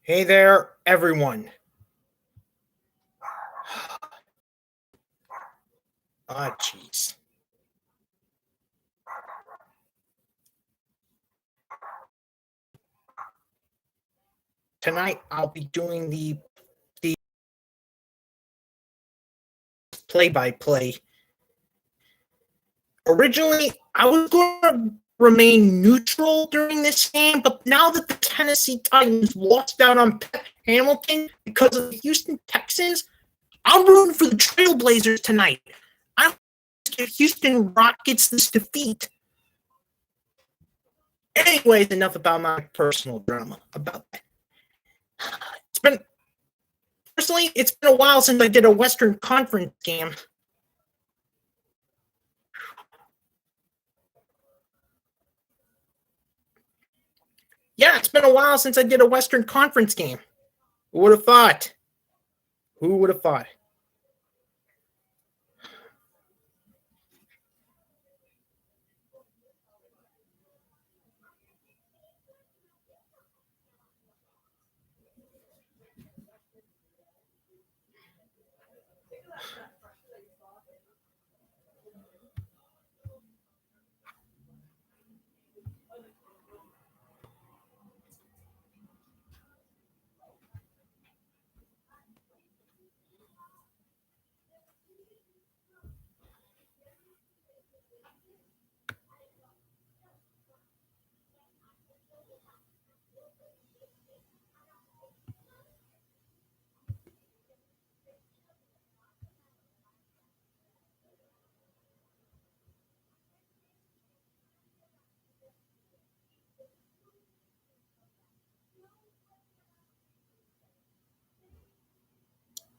Hey there, everyone. Ah, jeez. Tonight I'll be doing the play-by-play. Originally, I was going to remain neutral during this game, but now that the Tennessee Titans lost out on Pep Hamilton because of the Houston Texans, I'm rooting for the Trailblazers tonight. I want to give Houston Rockets this defeat. Anyways, enough about my personal drama about that. It's been Personally, it's been a while since I did a Western Conference game. Yeah, it's been a while since I did a Western Conference game. Who would have thought? Who would have thought?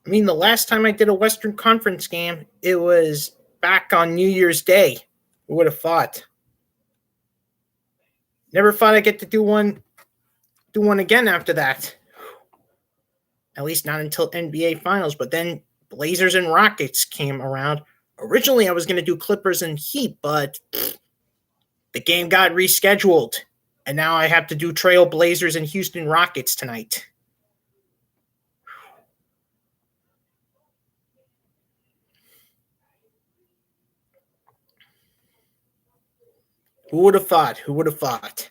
I mean, the last time I did a Western Conference game, it was back on New Year's Day. Who would have thought? Never thought I'd get to do one again after that. At least not until NBA Finals. But then Blazers and Rockets came around. Originally, I was going to do Clippers and Heat, but the game got rescheduled. And now I have to do Trail Blazers and Houston Rockets tonight. Who would have thought? Who would have thought?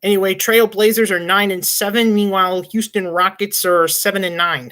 Anyway, Trail Blazers are 9-7. Meanwhile, Houston Rockets are 7-9.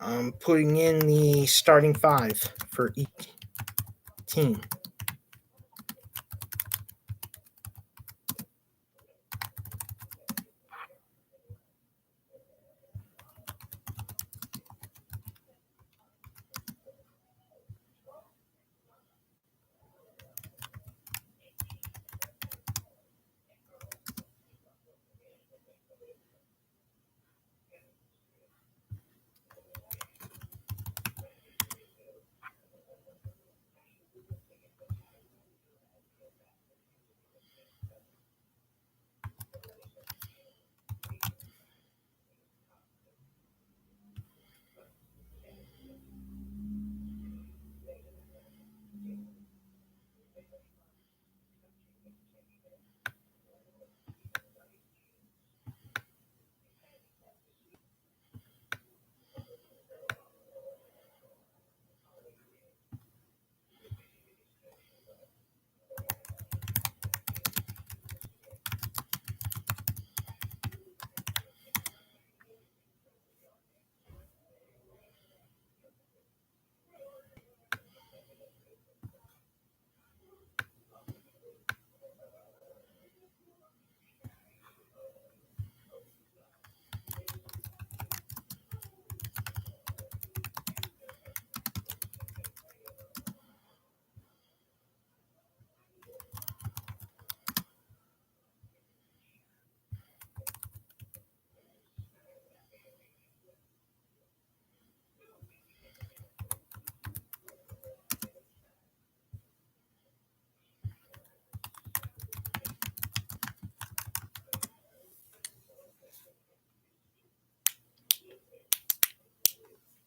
I'm putting in the starting five for each team.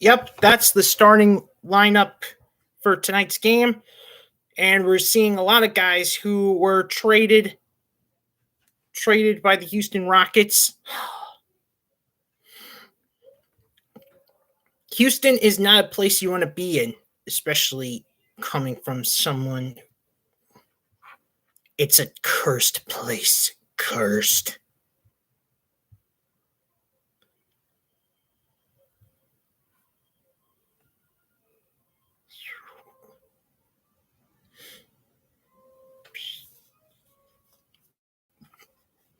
Yep, that's the starting lineup for tonight's game. And we're seeing a lot of guys who were traded by the Houston Rockets. Houston is not a place you want to be in, especially coming from someone. It's a cursed place. Cursed.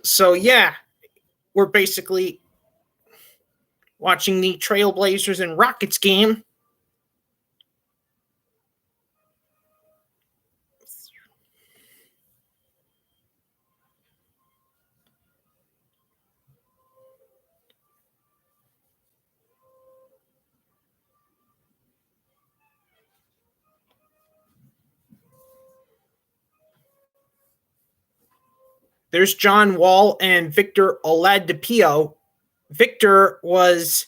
So, yeah, we're basically watching the Trailblazers and Rockets game. There's John Wall and Victor Oladipo. Victor was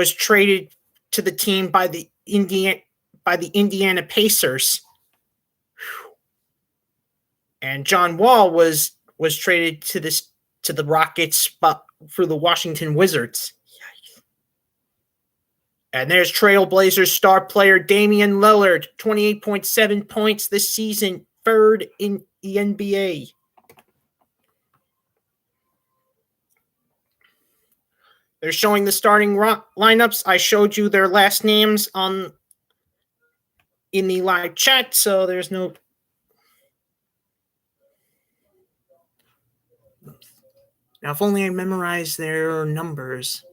traded to the team by the Indiana Pacers, and John Wall was traded to the Rockets for the Washington Wizards. And there's Trailblazers star player Damian Lillard, 28.7 points this season, third in the NBA. They're showing the starting lineups. I showed you their last names in the live chat, so there's no. Now, if only I memorized their numbers.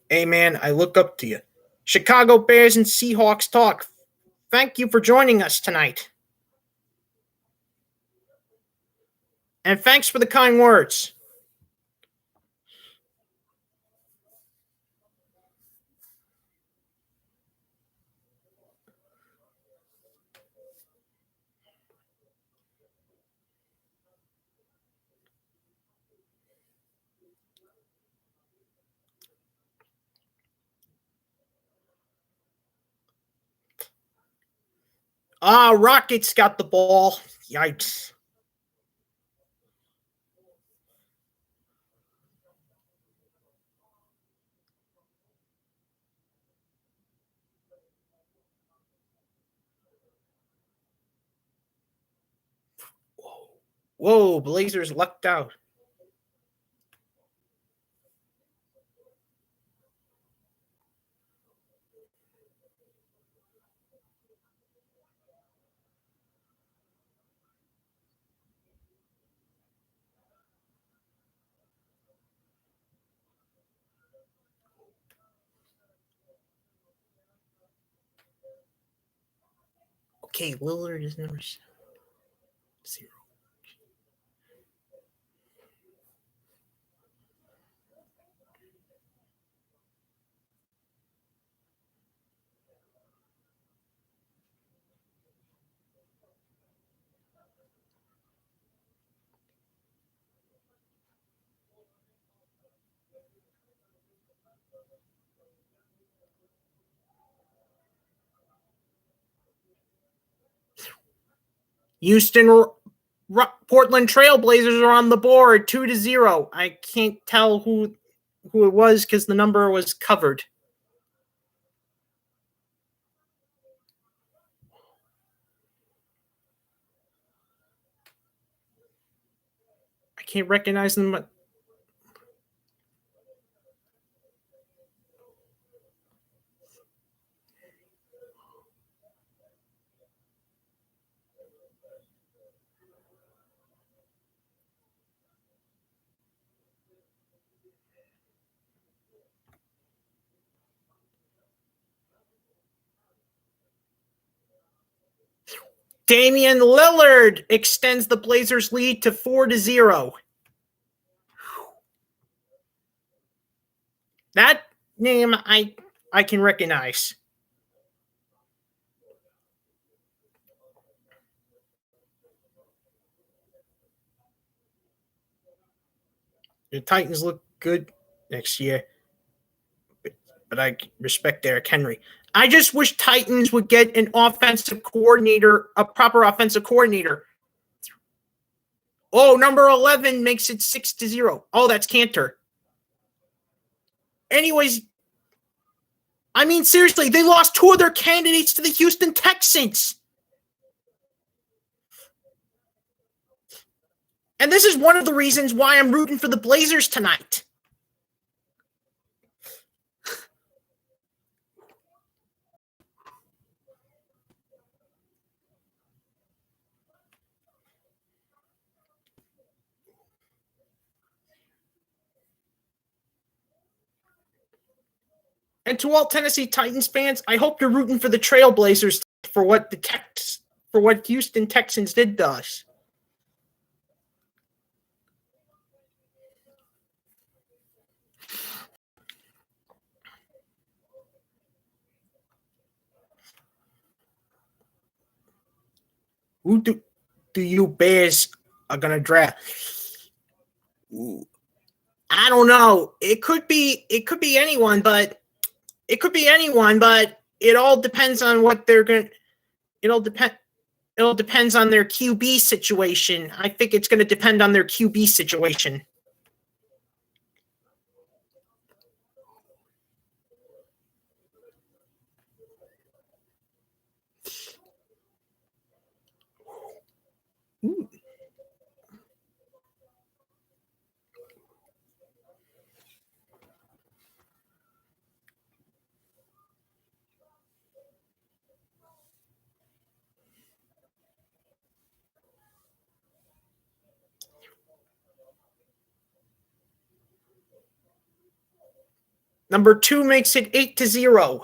Hey, man, I look up to you. Chicago Bears and Seahawks talk. Thank you for joining us tonight. And thanks for the kind words. Rockets got the ball. Yikes. Whoa, Blazers lucked out. Okay, Lillard is number 0. Portland Trailblazers are on the board, 2-0. I can't tell who it was because the number was covered. I can't recognize them. Damian Lillard extends the Blazers' lead to 4-0. That name I can recognize. The Titans look good next year, but I respect Derrick Henry. I just wish Titans would get an offensive coordinator, a proper offensive coordinator. Oh, number 11 makes it 6-0. Oh, that's Cantor. Anyways, I mean, seriously, they lost 2 of their candidates to the Houston Texans. And this is one of the reasons why I'm rooting for the Blazers tonight. And to all Tennessee Titans fans, I hope you're rooting for the Trailblazers for what Houston Texans did to us. Who do you Bears are gonna draft? Ooh, I don't know. It could be anyone, but it all depends on what they're going. It'll depends on their QB situation. I think it's going to depend on their QB situation. Ooh. Number 2 makes it 8-0.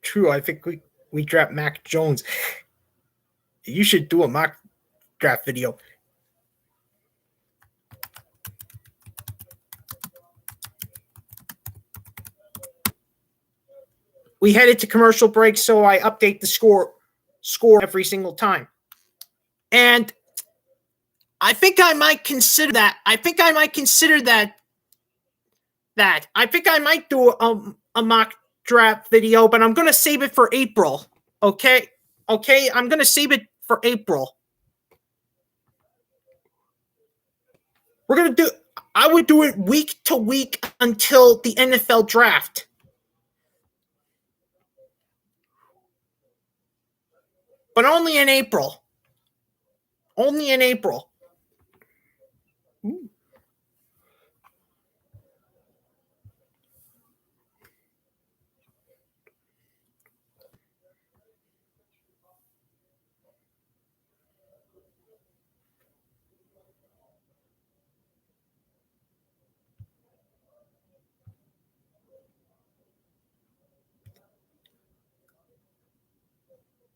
True, I think we draft Mac Jones. You should do a mock draft video. We headed to commercial break, so I update the score every single time. And I think I might consider that. I think I might do a mock draft video, but I'm going to save it for April. Okay? I'm going to save it for April. I would do it week to week until the NFL draft. But only in April. Only in April. Ooh.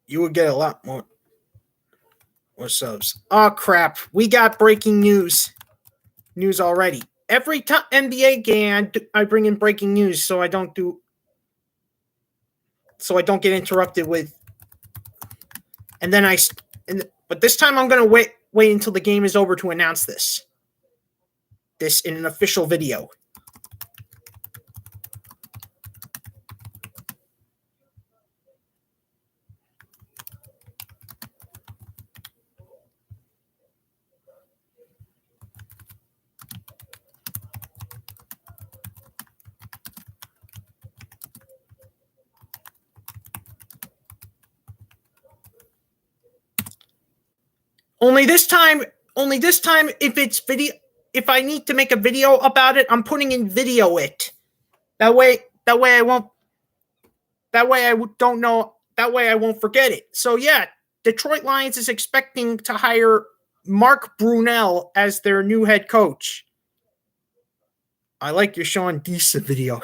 You would get a lot more subs. Oh, crap. We got breaking news. News already. Every time NBA game, I bring in breaking news so I don't get interrupted with. And then but this time I'm going to wait until the game is over to announce this in an official video. Only this time, if I need to make a video about it, I'm putting in video it. That way I won't forget it. So yeah, Detroit Lions is expecting to hire Mark Brunell as their new head coach. I like your Sean Deesa video.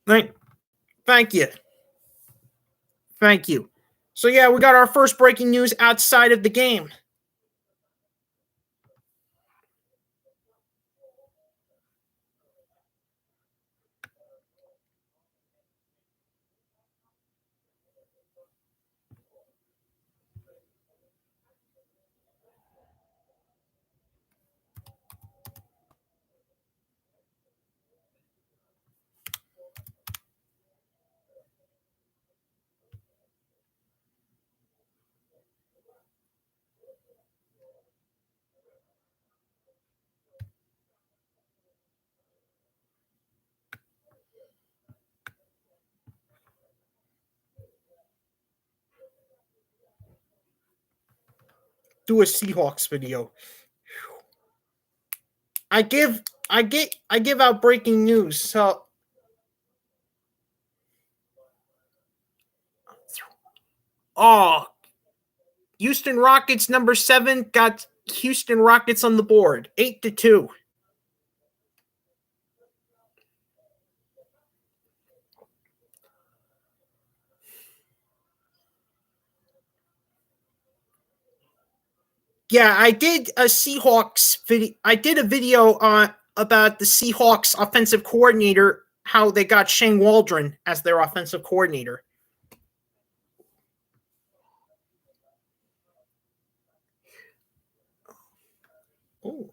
Thank you. Thank you. So yeah, we got our first breaking news outside of the game. do a Seahawks video. I give out breaking news. So Houston Rockets number 7 got Houston Rockets on the board, 8-2. Yeah, I did a Seahawks video. I did a video about the Seahawks offensive coordinator, how they got Shane Waldron as their offensive coordinator. Oh.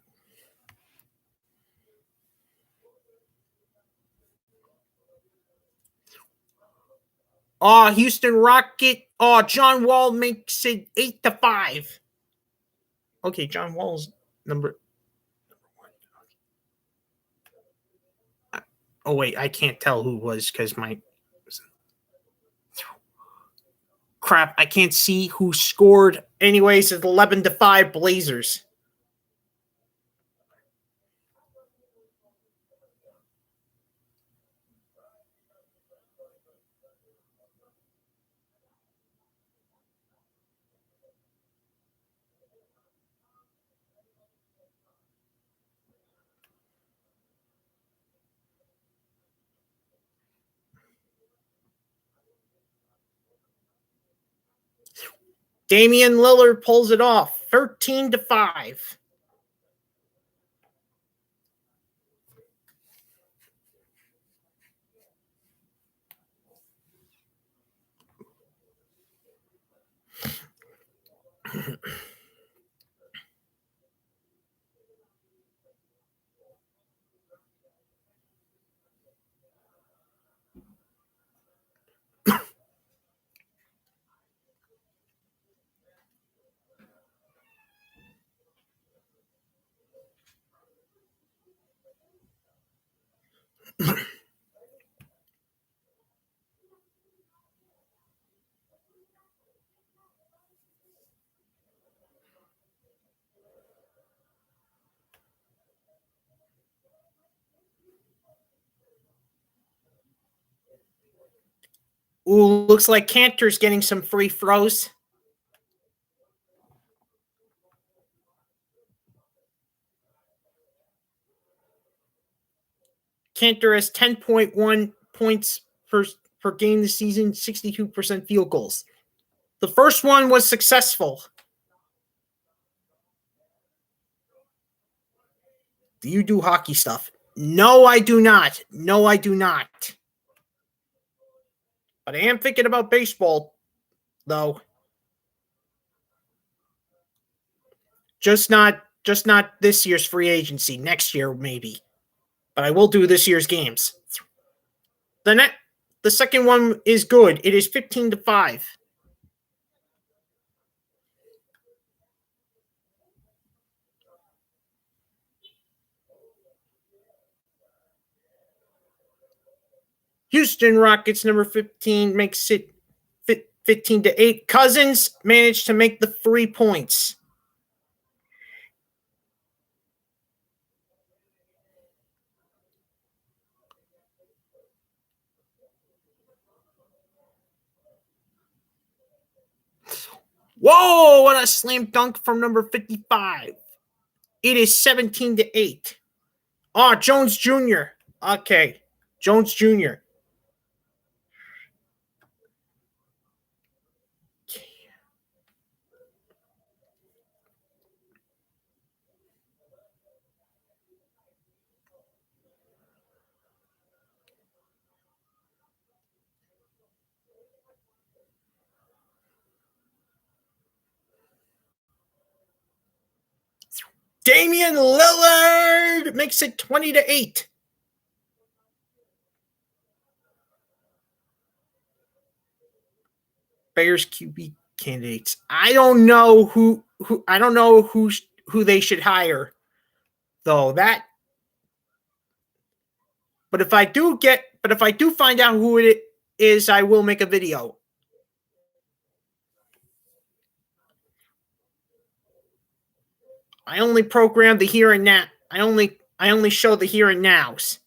Houston Rocket. John Wall makes it 8-5. Okay, John Wall's number 1. Oh wait, I can't tell who was because my crap. I can't see who scored. Anyways, it's 11-5 Blazers. Damian Lillard pulls it off, 13-5. Ooh, looks like Cantor's getting some free throws. Cantor has 10.1 points per game this season, 62% field goals. The first one was successful. Do you do hockey stuff? No, I do not. No, I do not. But I am thinking about baseball, though. Just not this year's free agency. Next year, maybe. But I will do this year's games. The second one is good. It is 15-5. Houston Rockets number 15 makes it 15-8. Cousins managed to make the 3 points. Whoa, what a slam dunk from number 55. It is 17-8. Jones Jr. Okay, Jones Jr. Damian Lillard makes it 20-8. Bears QB candidates. I don't know who they should hire, though. But if I do find out who it is, I will make a video. I only program the here and now. I only show the here and nows.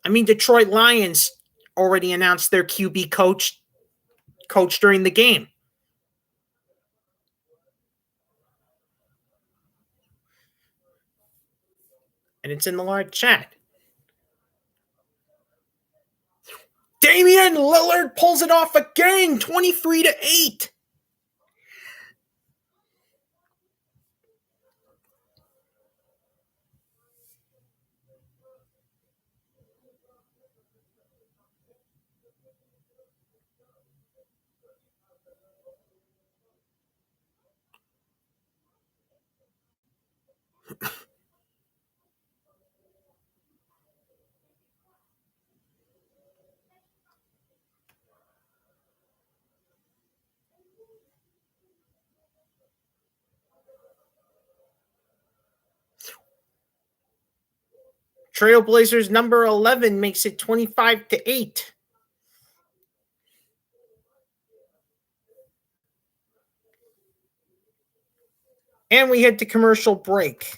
I mean, Detroit Lions already announced their QB coach during the game. And it's in the live chat. Damian Lillard pulls it off again, 23-8. Trailblazers number 11 makes it 25-8. And we head to commercial break.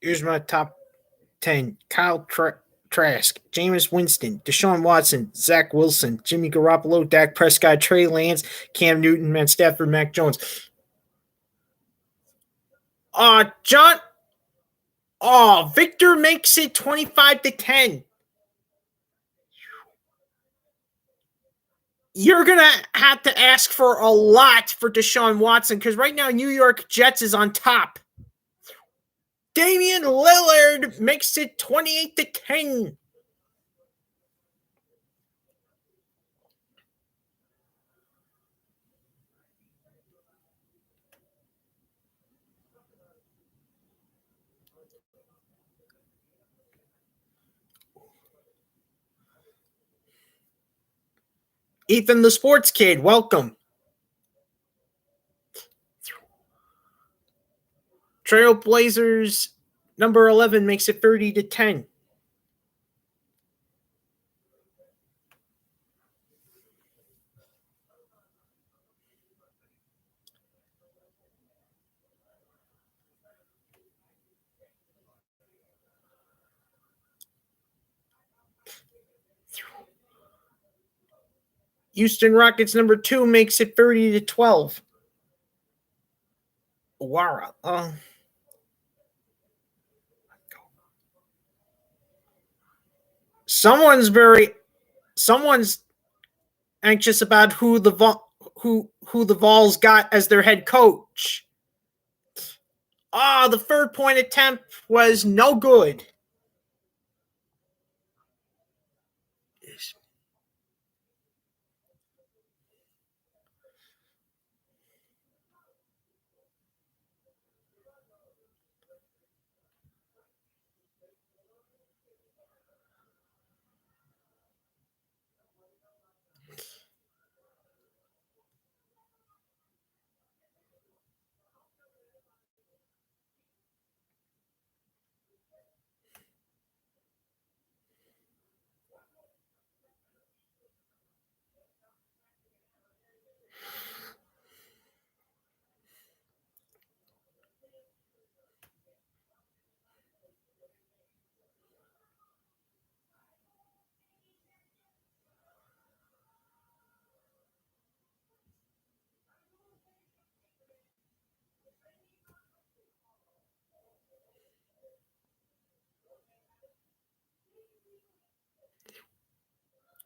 Here's my top 10. Kyle Trask, Jameis Winston, Deshaun Watson, Zach Wilson, Jimmy Garoppolo, Dak Prescott, Trey Lance, Cam Newton, Matt Stafford, Mac Jones. John. Victor makes it 25-10. You're going to have to ask for a lot for Deshaun Watson because right now New York Jets is on top. Damian Lillard makes it 28-10. Ethan the Sports Kid, welcome. Trailblazers number 11 makes it 30-10. Houston Rockets number 2 makes it 30-12. Wow. Someone's anxious about who the Vols got as their head coach. The third point attempt was no good.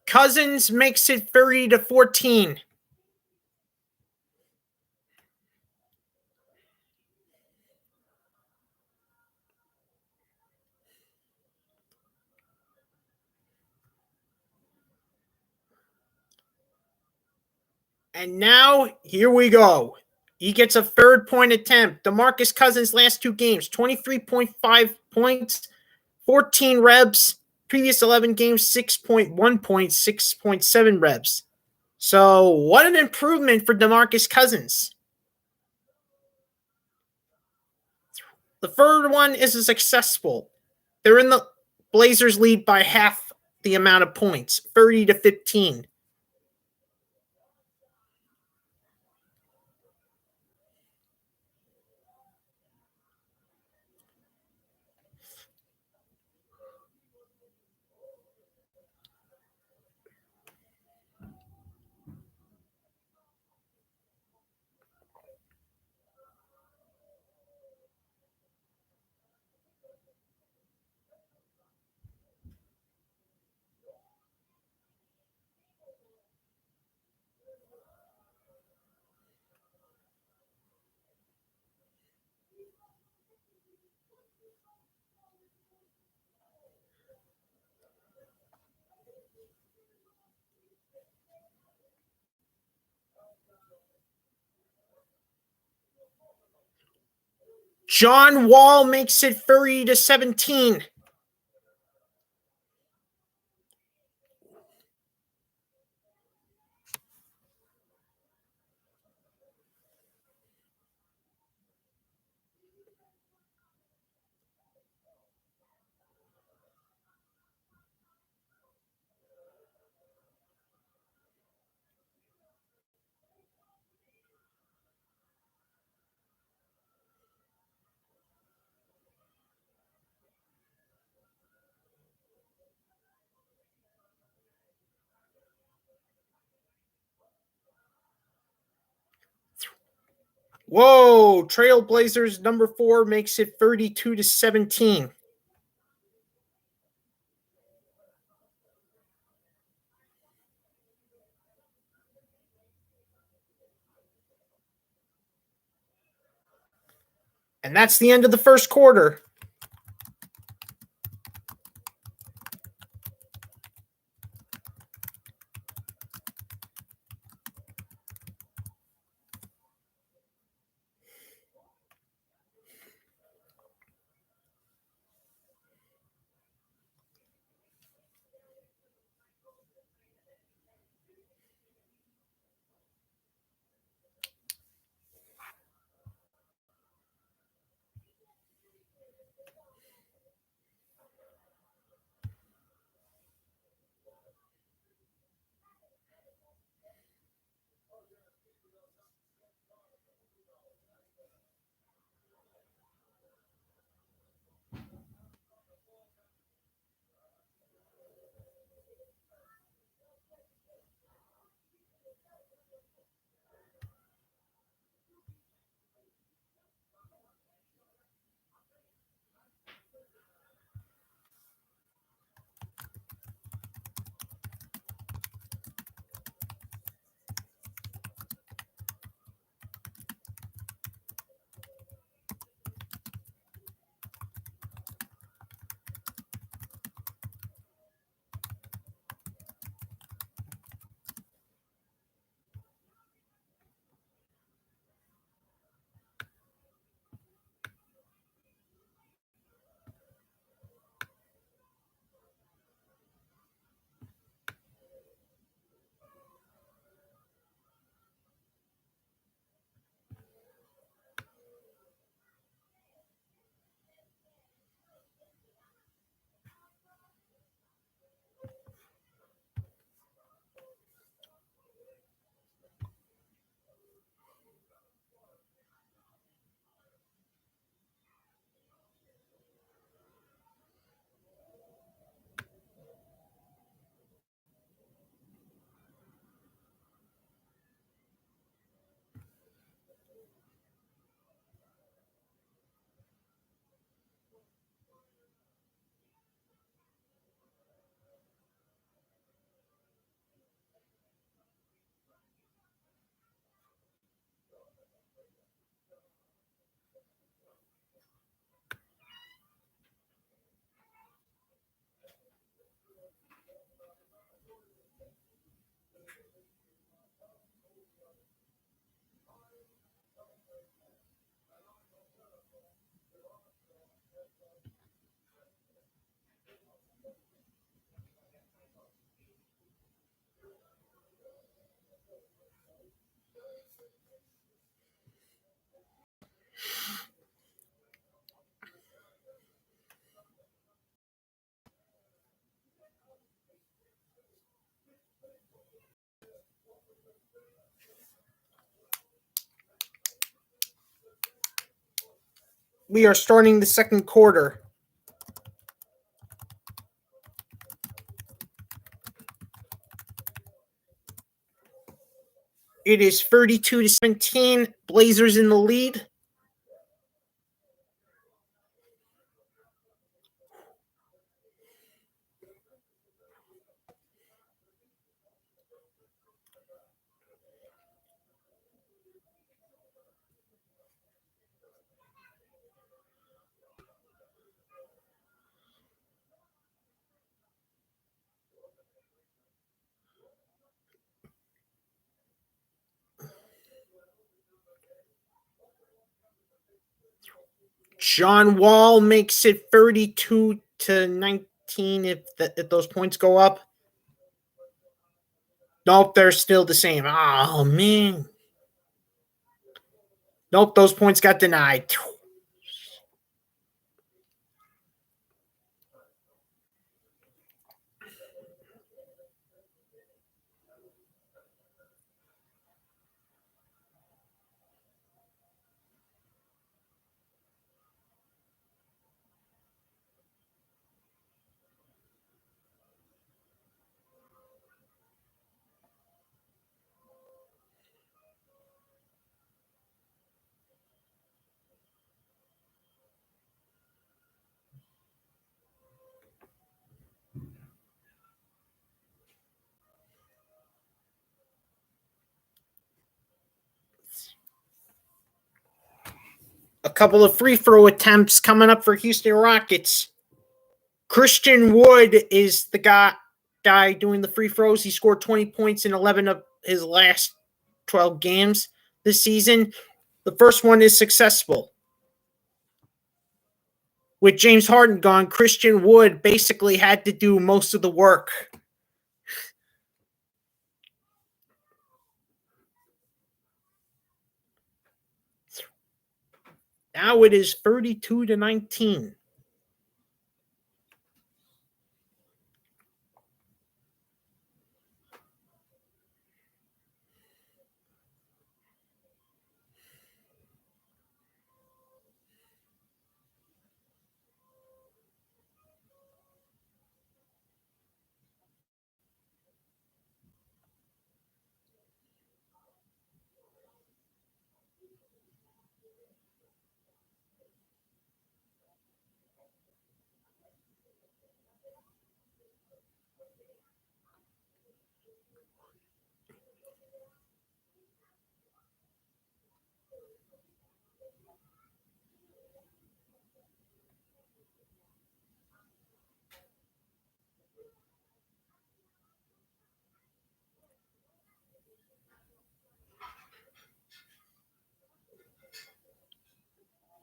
Cousins makes it 30-14. And now, here we go. He gets a third point attempt. DeMarcus Cousins' last 2 games, 23.5 points, 14 reps. Previous 11 games, 6.1 points, 6.7 reps. So, what an improvement for DeMarcus Cousins. The third one is successful. They're in the Blazers lead by half the amount of points, 30-15. John Wall makes it 30-17. Whoa, Trailblazers number 4 makes it 32-17. And that's the end of the first quarter. We are starting the second quarter. It is 32-17. Blazers in the lead. John Wall makes it 32-19 if those points go up. Nope, they're still the same. Oh, man. Nope, those points got denied. couple of free throw attempts coming up for Houston Rockets. Christian Wood is the guy doing the free throws. He scored 20 points in 11 of his last 12 games this season. The first one is successful. With James Harden gone, Christian Wood basically had to do most of the work. Now it is 32-19.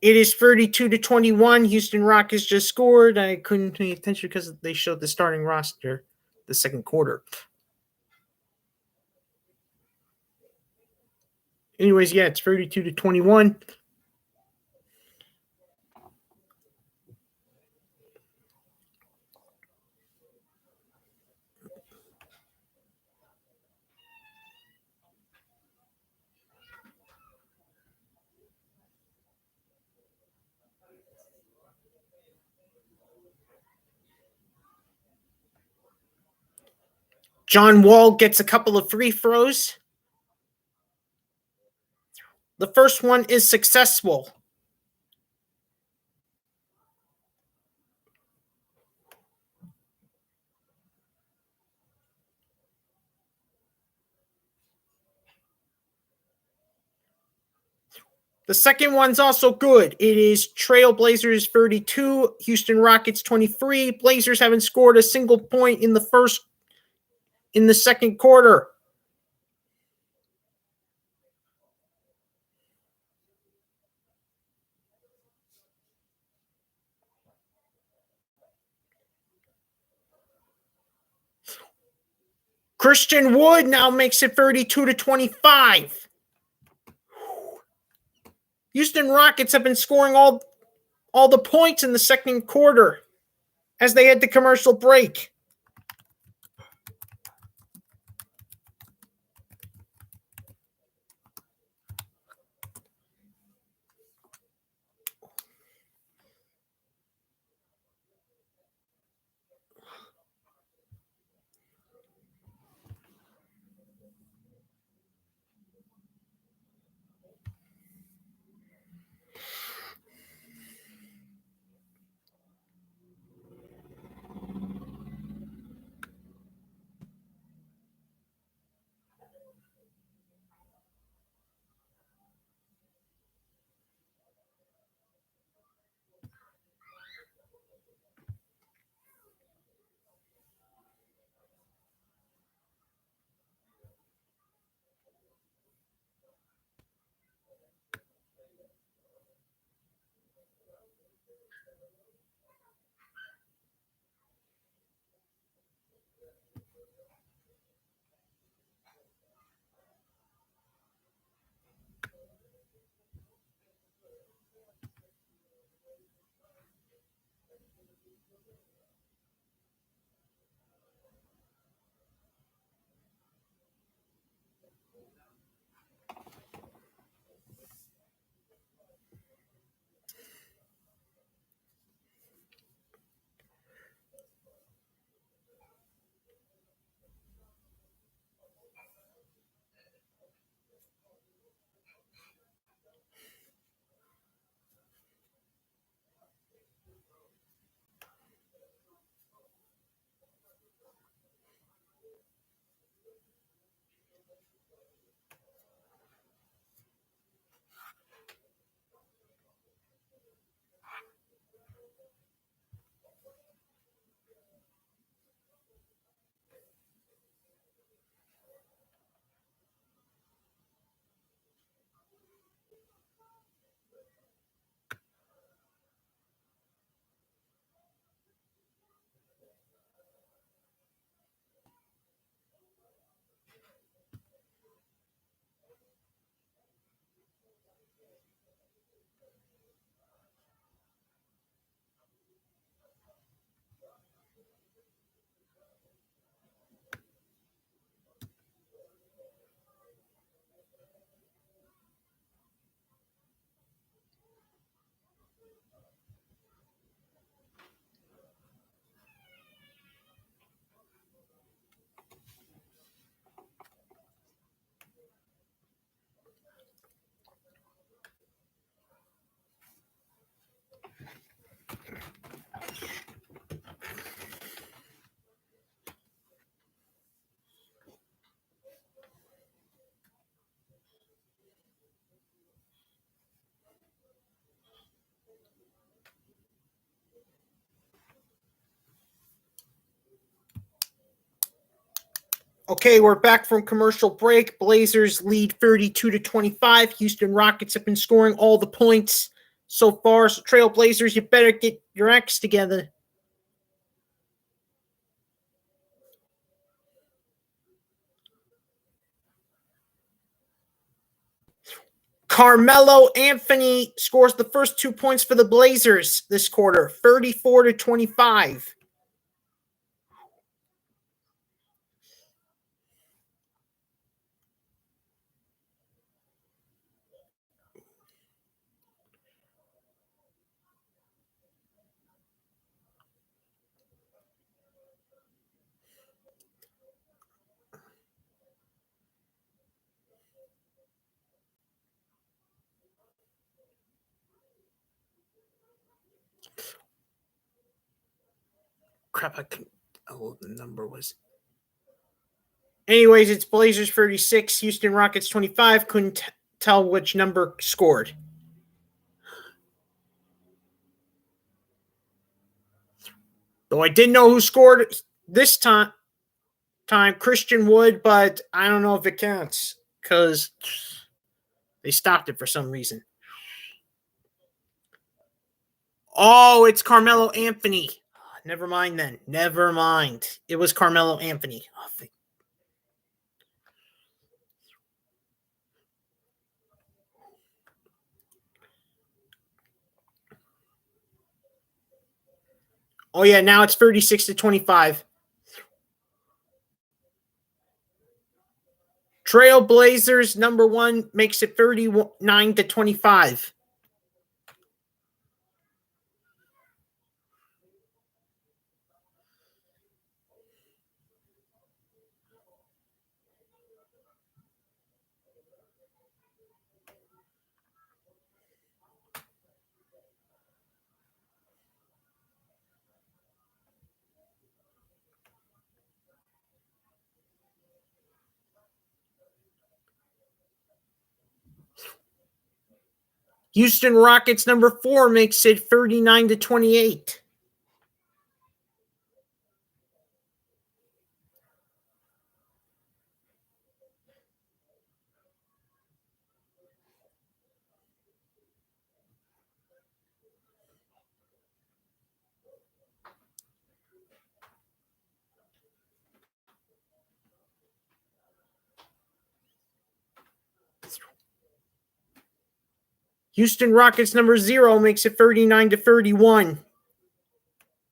It is 32-21. Houston Rockets just scored. I couldn't pay attention because they showed the starting roster the second quarter. Anyways, yeah, it's 32-21. John Wall gets a couple of free throws. The first one is successful. The second one's also good. It is Trailblazers 32, Houston Rockets 23. Blazers haven't scored a single point in the second quarter. Christian Wood now makes it 32-25. Houston Rockets have been scoring all the points in the second quarter as they had the commercial break. Okay, we're back from commercial break. Blazers lead 32-25. Houston Rockets have been scoring all the points so far. So Trailblazers, you better get your acts together. Carmelo Anthony scores the first 2 points for the Blazers this quarter, 34-25. Crap, the number was. Anyways, it's Blazers 36, Houston Rockets 25. Couldn't tell which number scored. Though I did know who scored this time, Christian Wood, but I don't know if it counts because they stopped it for some reason. Oh, it's Carmelo Anthony. Never mind then. Never mind. It was Carmelo Anthony. Oh yeah, now it's 36-25. Trailblazers number 1 makes it 39-25. Houston Rockets number 4 makes it 39-28. Houston Rockets number 0 makes it 39-31.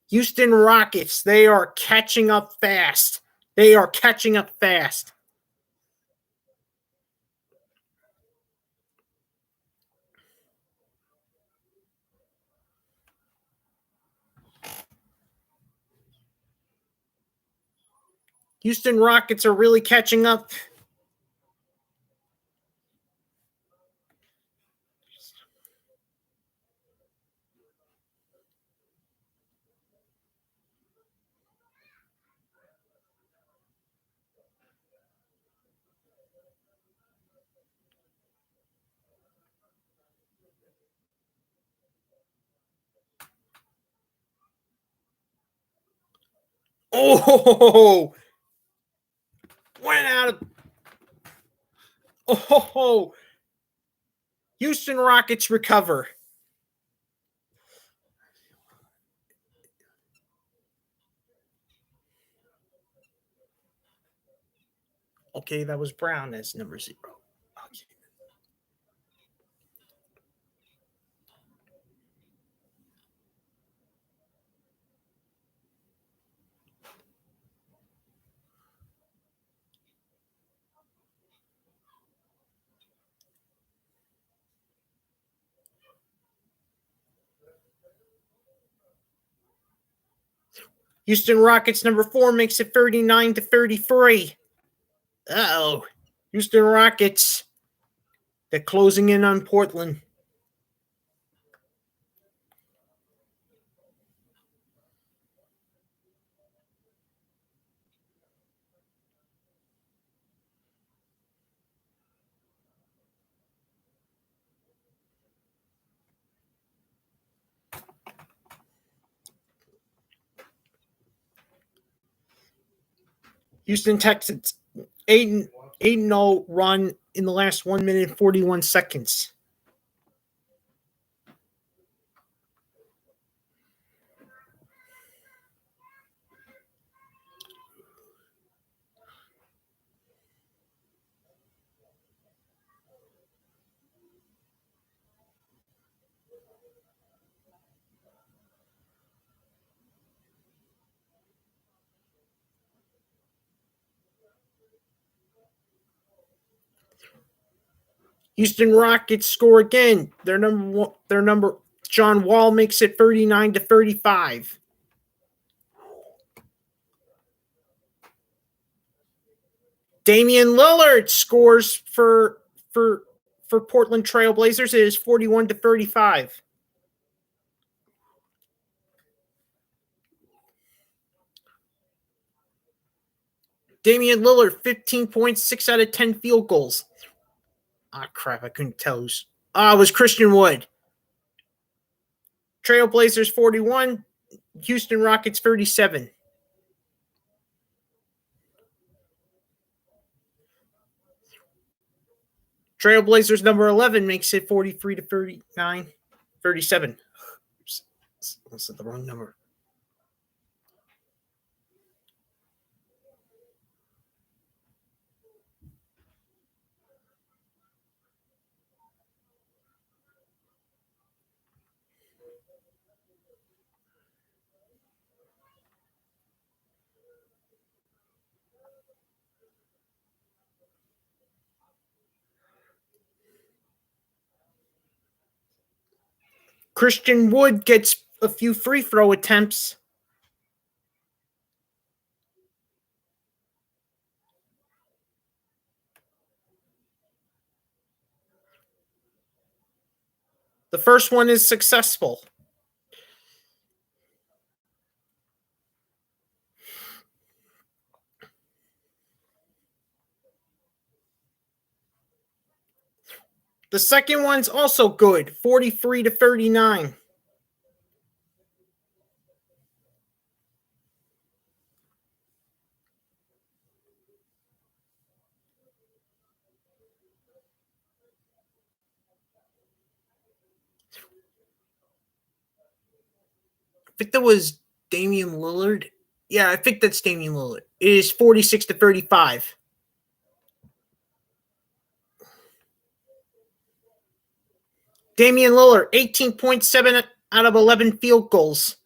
Houston Rockets, they are catching up fast. They are catching up fast. Houston Rockets are really catching up. Oh, went out of. Oh, Houston Rockets recover. Okay, that was Brown as number 0. Okay. Houston Rockets number 4 makes it 39-33. Uh-oh. Houston Rockets, they're closing in on Portland. Houston Texans 8-0 run in the last 1 minute and 41 seconds. Houston Rockets score again. Their number John Wall makes it 39-35. Damian Lillard scores for Portland Trail Blazers. It is 41-35. Damian Lillard, 15 points, 6 out of 10 field goals. Ah, crap, I couldn't tell who's. It was Christian Wood. Trail Blazers 41, Houston Rockets 37. Trailblazers number 11 makes it 43-39, 37. I said the wrong number. Christian Wood gets a few free throw attempts. The first one is successful. The second one's also good, 43-39. I think that was Damian Lillard. Yeah, I think that's Damian Lillard. It is 46-35. Damian Lillard, 18.7 out of 11 field goals.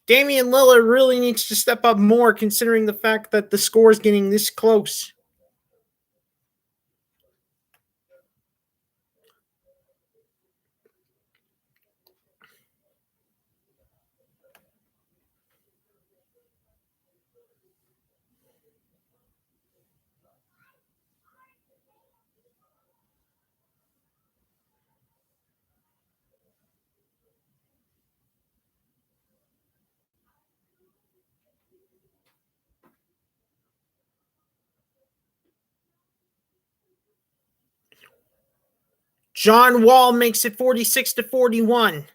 Damian Lillard really needs to step up more considering the fact that the score is getting this close. John Wall makes it 46-41.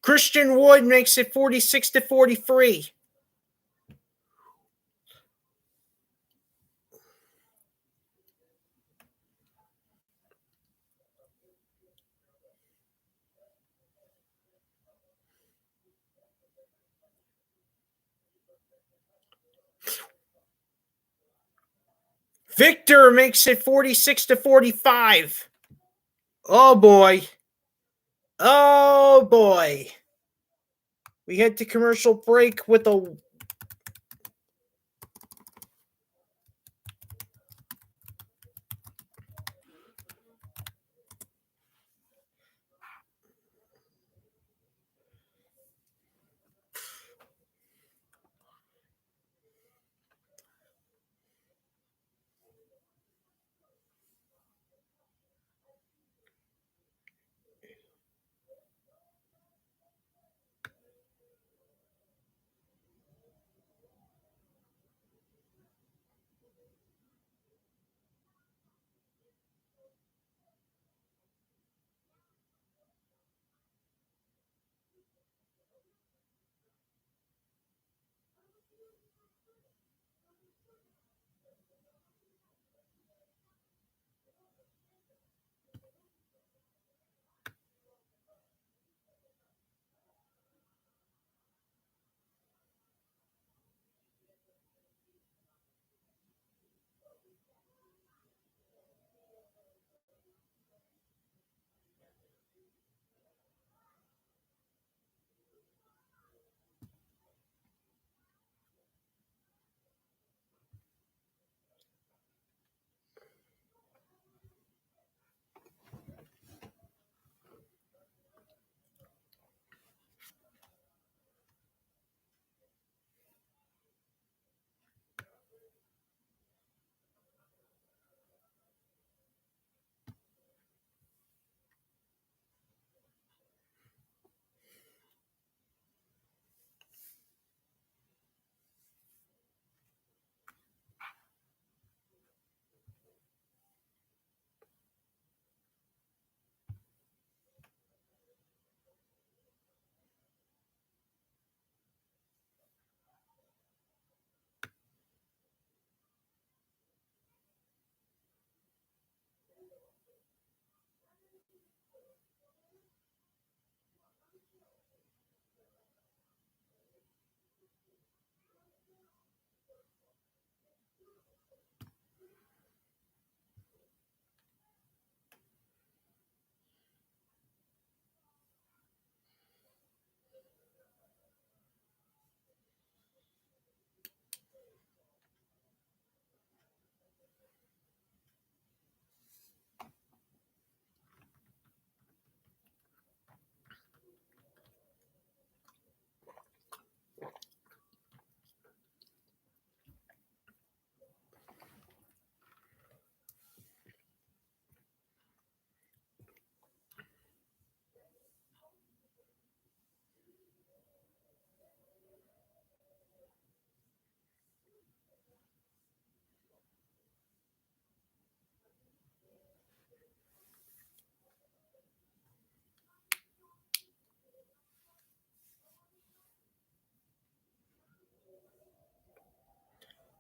Christian Wood makes it 46-43. Victor makes it 46-45. Oh boy. Oh boy. We head to commercial break with a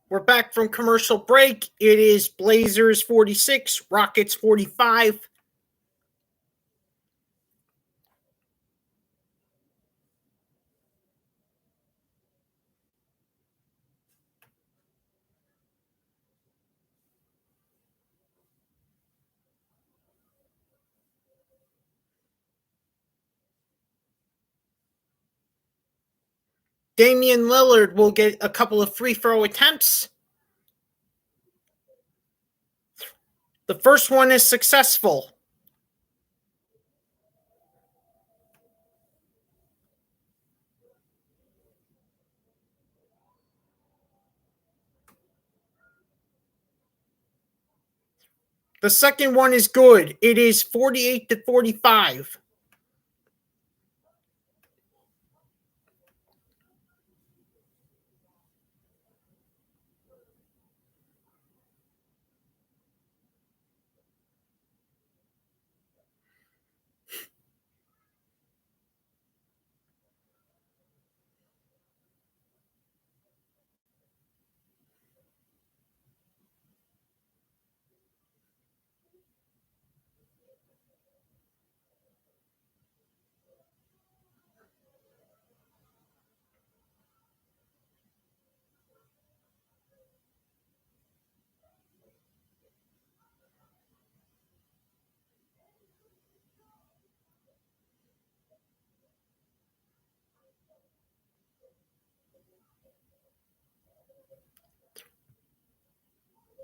We're back from commercial break. It is Blazers 46, Rockets 45. Damian Lillard will get a couple of free throw attempts. The first one is successful. The second one is good. It is 48-45.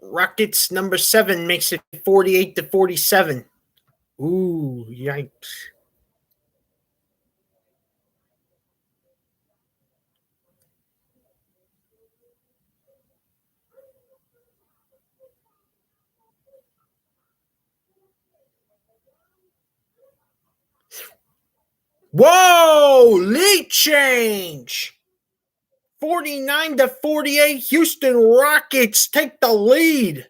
Rockets number 7 makes it 48-47. Ooh, yikes. Whoa, lead change. 49-48. Houston Rockets take the lead.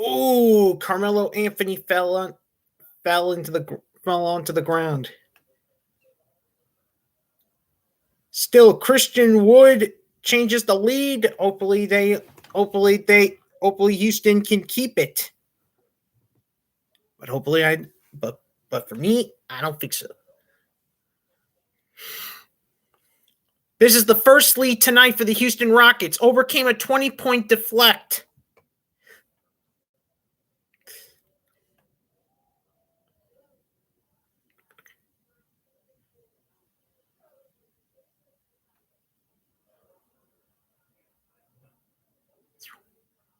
Ooh, Carmelo Anthony fell onto the ground. Still, Christian Wood changes the lead. Hopefully Houston can keep it. But for me, I don't think so. This is the first lead tonight for the Houston Rockets. Overcame a 20-point deflect.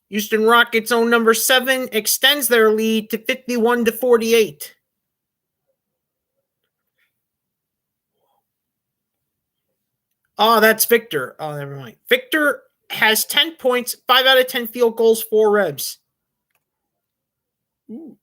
Houston Rockets own number 7 extends their lead to 51-48. Oh, that's Victor. Oh, never mind. Victor has 10 points, 5 out of 10 field goals, 4 revs. Ooh.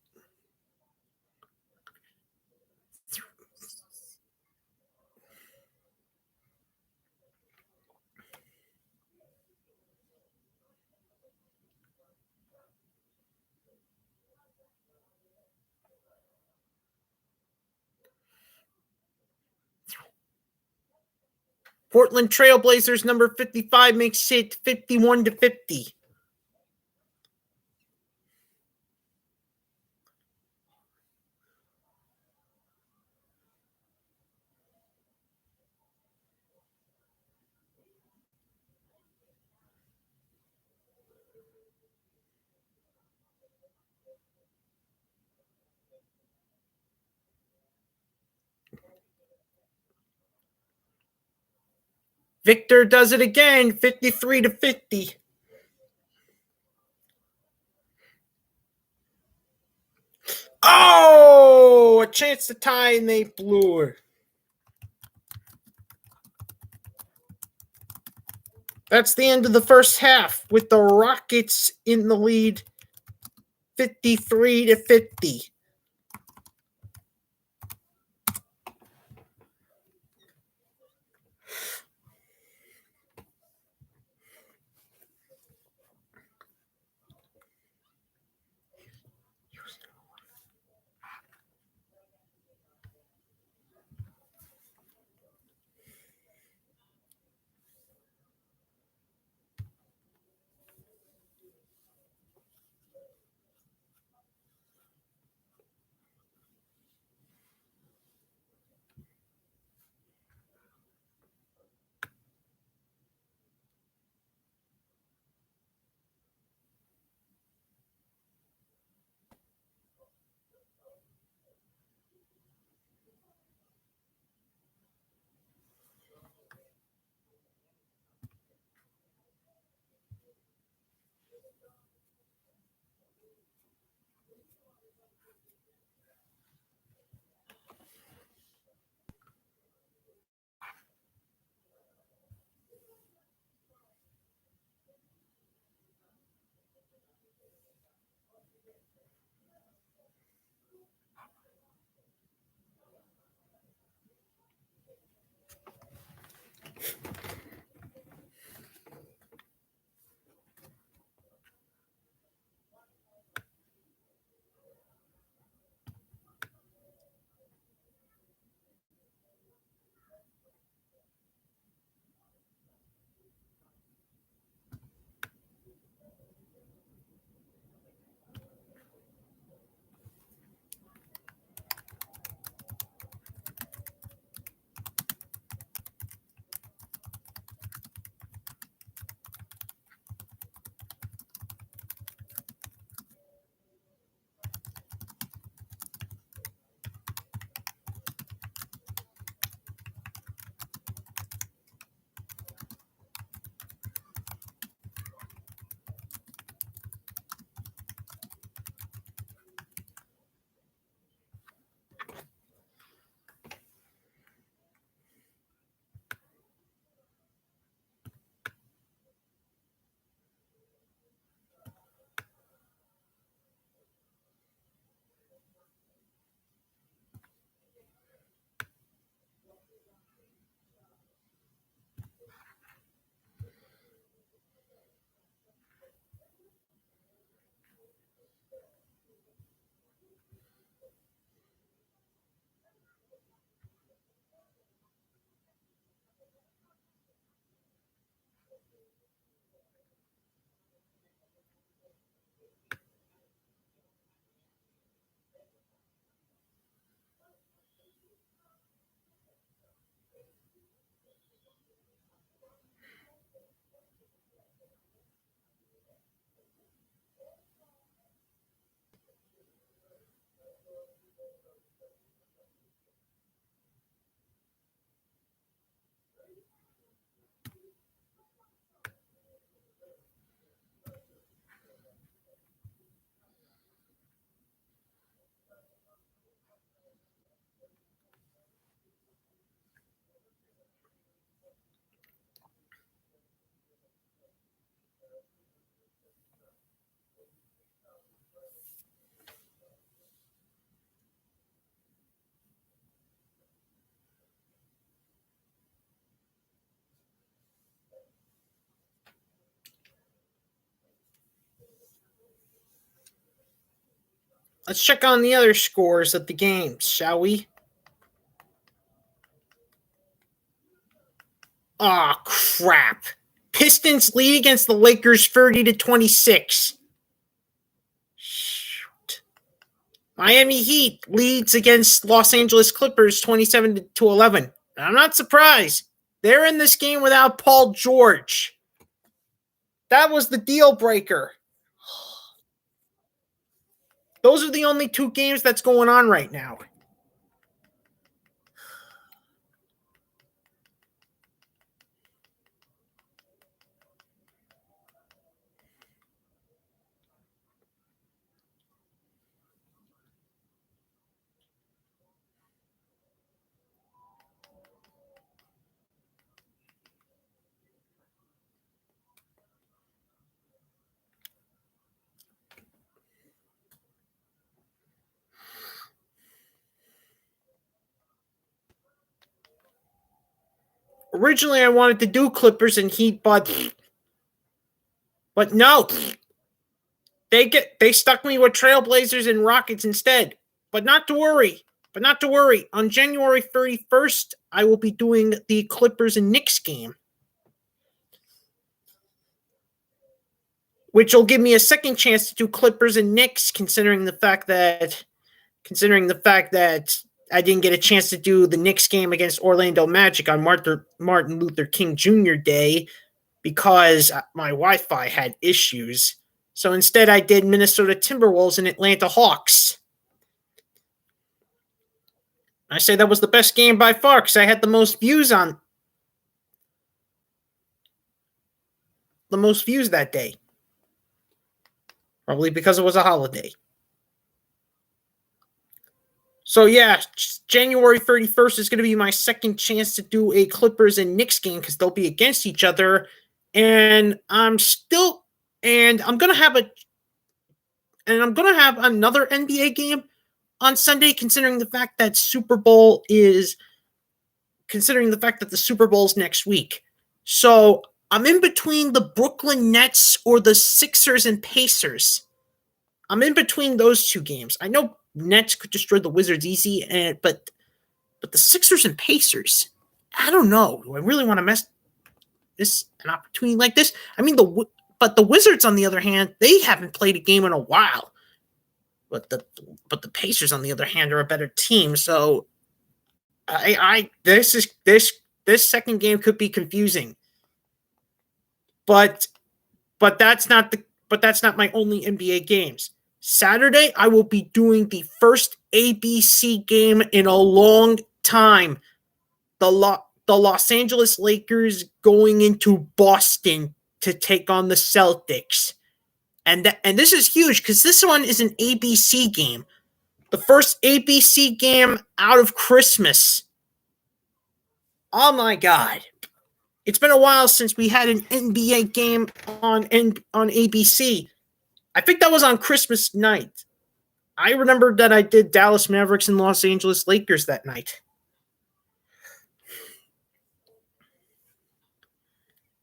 Portland Trailblazers number 55 makes it 51-50. Victor does it again, 53-50. Oh, a chance to tie, and they blew her. That's the end of the first half with the Rockets in the lead 53-50. Let's check on the other scores of the games, shall we? Aw, oh, crap. Pistons lead against the Lakers 30-26. Shoot. Miami Heat leads against Los Angeles Clippers 27-11. I'm not surprised. They're in this game without Paul George. That was the deal breaker. Those are the only two games that's going on right now. Originally, I wanted to do Clippers and Heat, but no. They stuck me with Trailblazers and Rockets instead. But not to worry. On January 31st, I will be doing the Clippers and Knicks game, which will give me a second chance to do Clippers and Knicks, considering the fact that I didn't get a chance to do the Knicks game against Orlando Magic on Martin Luther King Jr. Day because my Wi-Fi had issues. So instead, I did Minnesota Timberwolves and Atlanta Hawks. I say that was the best game by far because I had the most views that day. Probably because it was a holiday. So yeah, January 31st is going to be my second chance to do a Clippers and Knicks game because they'll be against each other. And I'm going to have another NBA game on Sunday, considering the fact that the Super Bowl is next week. So I'm in between the Brooklyn Nets or the Sixers and Pacers. I'm in between those two games. I know Nets could destroy the Wizards easy, but the Sixers and Pacers, I don't know. Do I really want to mess an opportunity like this? I mean, but the Wizards, on the other hand, they haven't played a game in a while. But the Pacers, on the other hand, are a better team. So this second game could be confusing. But that's not my only NBA games. Saturday, I will be doing the first ABC game in a long time. The Los Angeles Lakers going into Boston to take on the Celtics. And this is huge because this one is an ABC game. The first ABC game out of Christmas. Oh my God. It's been a while since we had an NBA game on ABC. I think that was on Christmas night. I remember that I did Dallas Mavericks and Los Angeles Lakers that night.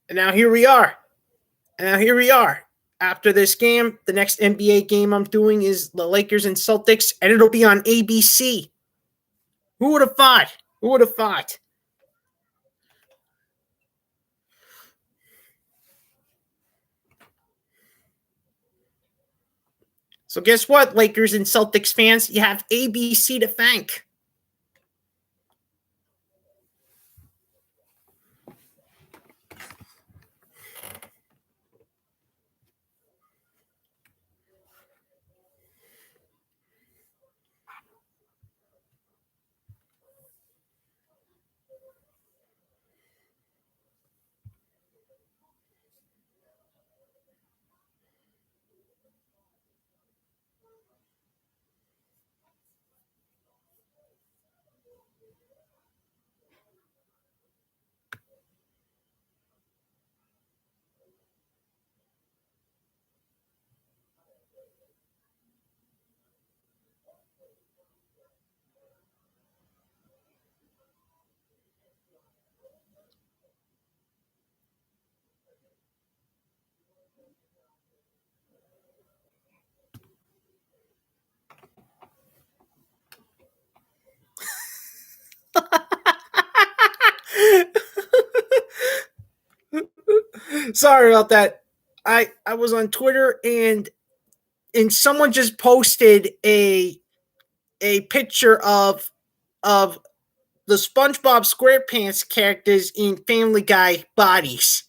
And now here we are. After this game, the next NBA game I'm doing is the Lakers and Celtics, and it'll be on ABC. Who would have thought? So guess what, Lakers and Celtics fans? You have ABC to thank. Sorry about that. I was on Twitter and someone just posted a picture of the SpongeBob SquarePants characters in Family Guy bodies.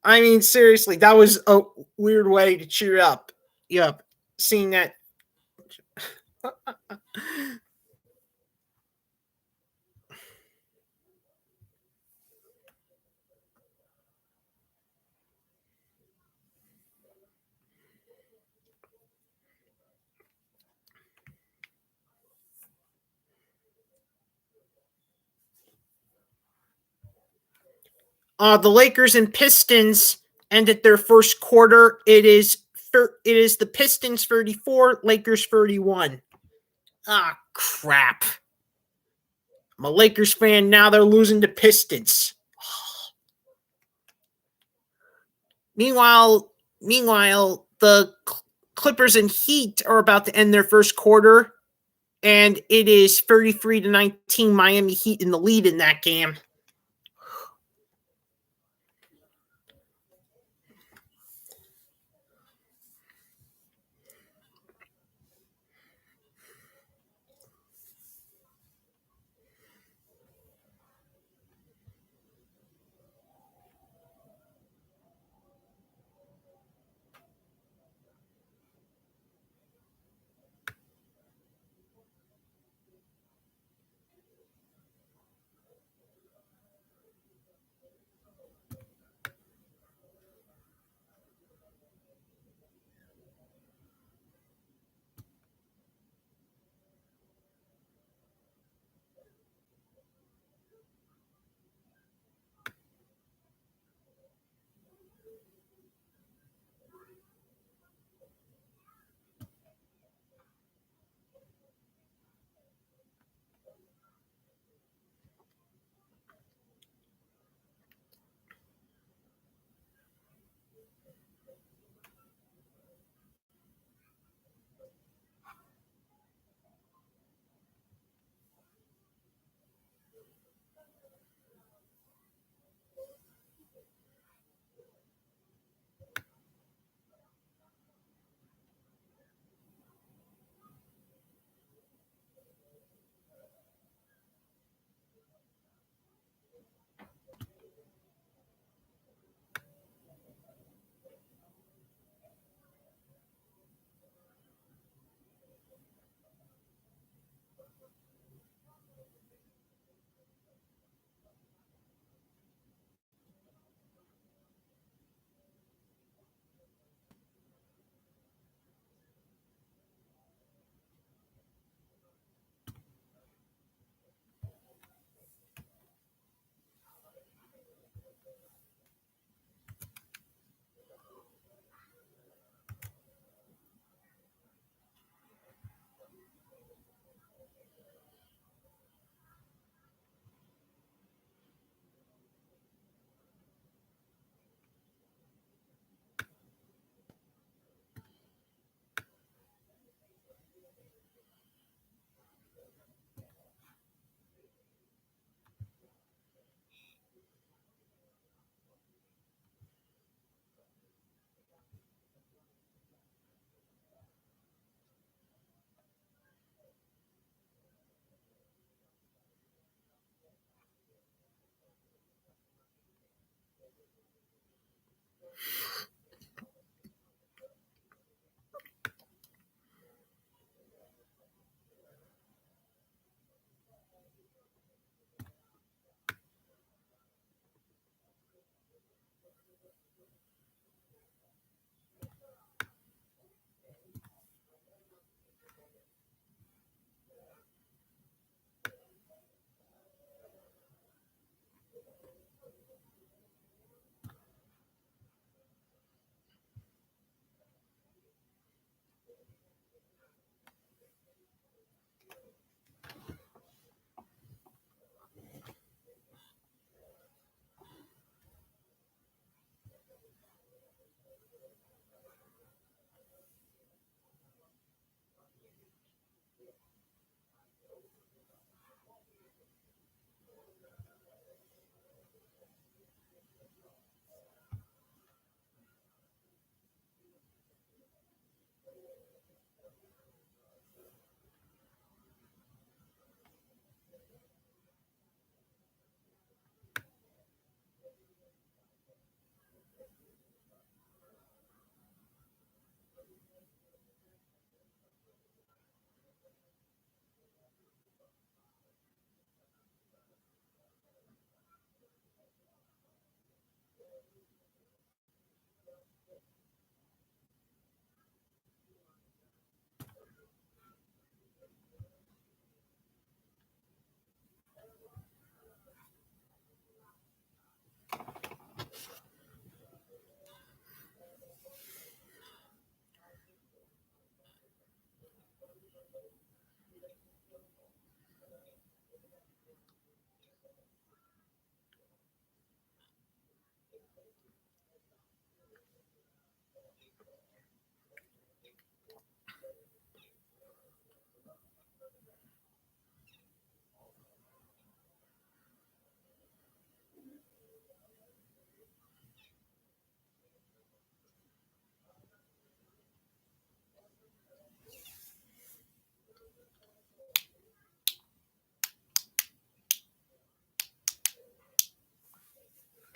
I mean, seriously, that was a weird way to cheer up. Yep, seeing that. The Lakers and Pistons ended their first quarter. It is the Pistons 34, Lakers 31. Ah, crap. I'm a Lakers fan now. They're losing to Pistons. Meanwhile, the Clippers and Heat are about to end their first quarter, and it is 33-19 Miami Heat in the lead in that game.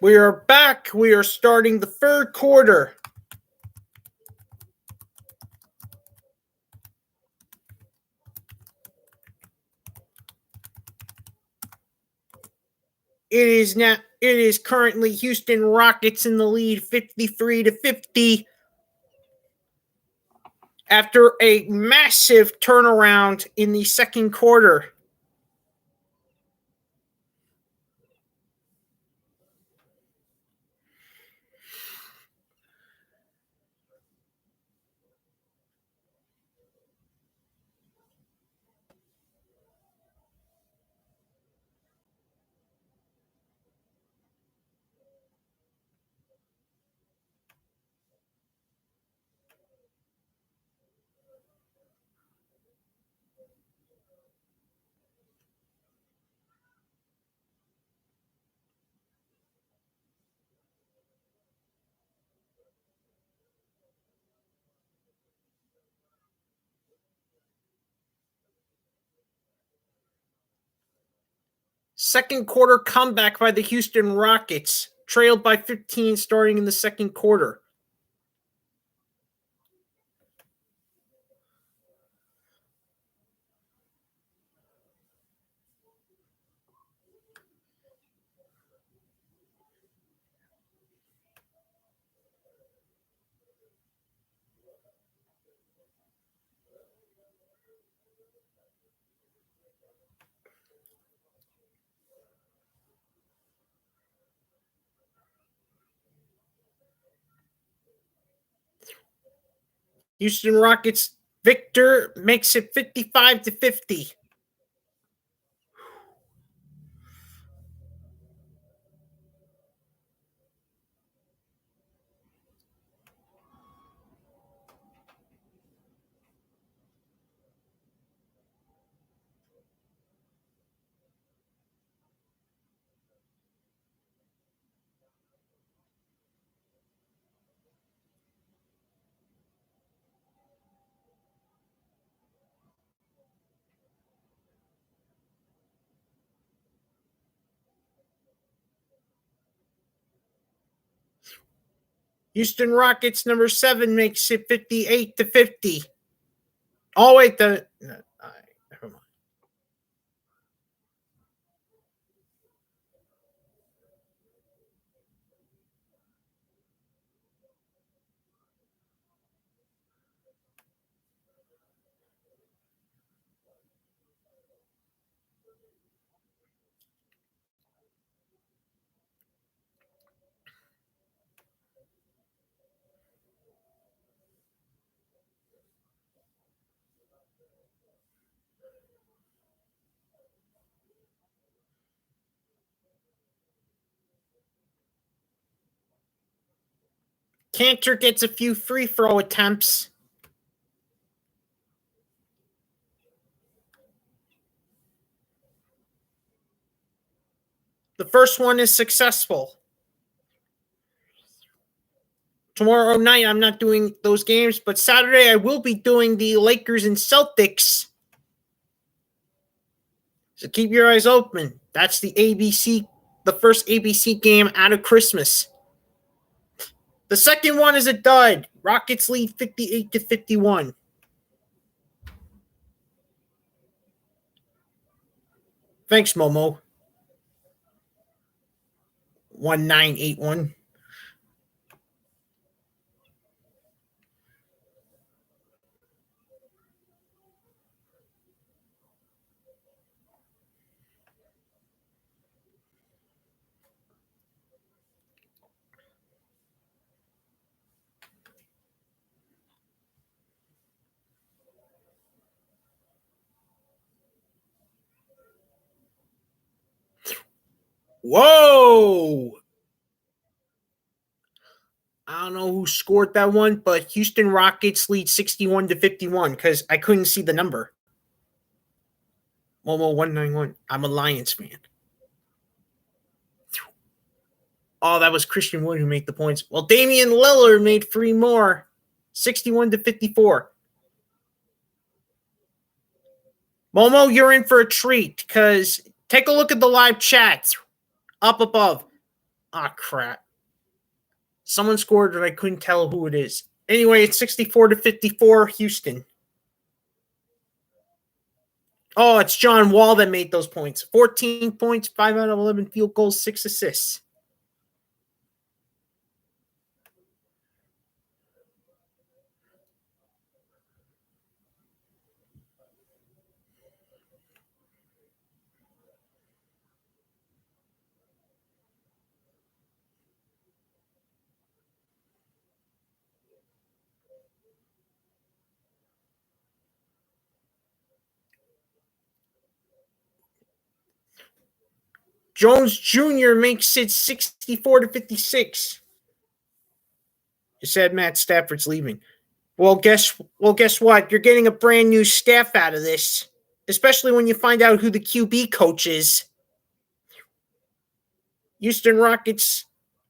We are back. We are starting the third quarter. It is currently Houston Rockets in the lead 53-50 after a massive turnaround in the second quarter. Second quarter comeback by the Houston Rockets, trailed by 15 starting in the second quarter. Houston Rockets victor makes it 55-50. Houston Rockets number 7 makes it 58-50. Oh wait, never mind. Cantor gets a few free throw attempts. The first one is successful. Tomorrow night, I'm not doing those games, but Saturday, I will be doing the Lakers and Celtics. So keep your eyes open. That's the first ABC game out of Christmas. The second one is a dud. Rockets lead 58-51. Thanks, Momo. 1981. Whoa! I don't know who scored that one, but Houston Rockets lead 61-51 because I couldn't see the number. Momo 191. I'm a Lions fan. Oh, that was Christian Wood who made the points. Well, Damian Lillard made 3 more. 61-54. Momo, you're in for a treat because take a look at the live chats up above. Ah, crap. Someone scored, but I couldn't tell who it is. Anyway, it's 64-54, Houston. Oh, it's John Wall that made those points. 14 points, 5 out of 11 field goals, 6 assists. Jones Jr. makes it 64-56. You said Matt Stafford's leaving. Well, guess what? You're getting a brand new staff out of this, especially when you find out who the QB coach is. Houston Rockets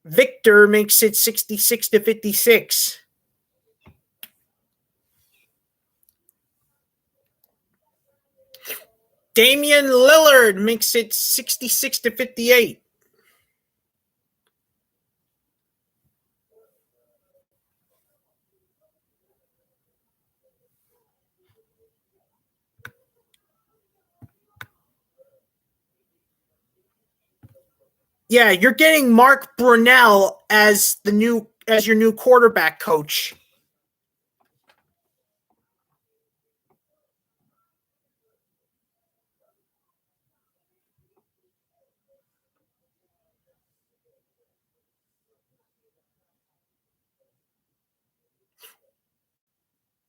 Victor makes it 66-56. Damian Lillard makes it 66-58. Yeah, you're getting Mark Brunell as your new quarterback coach.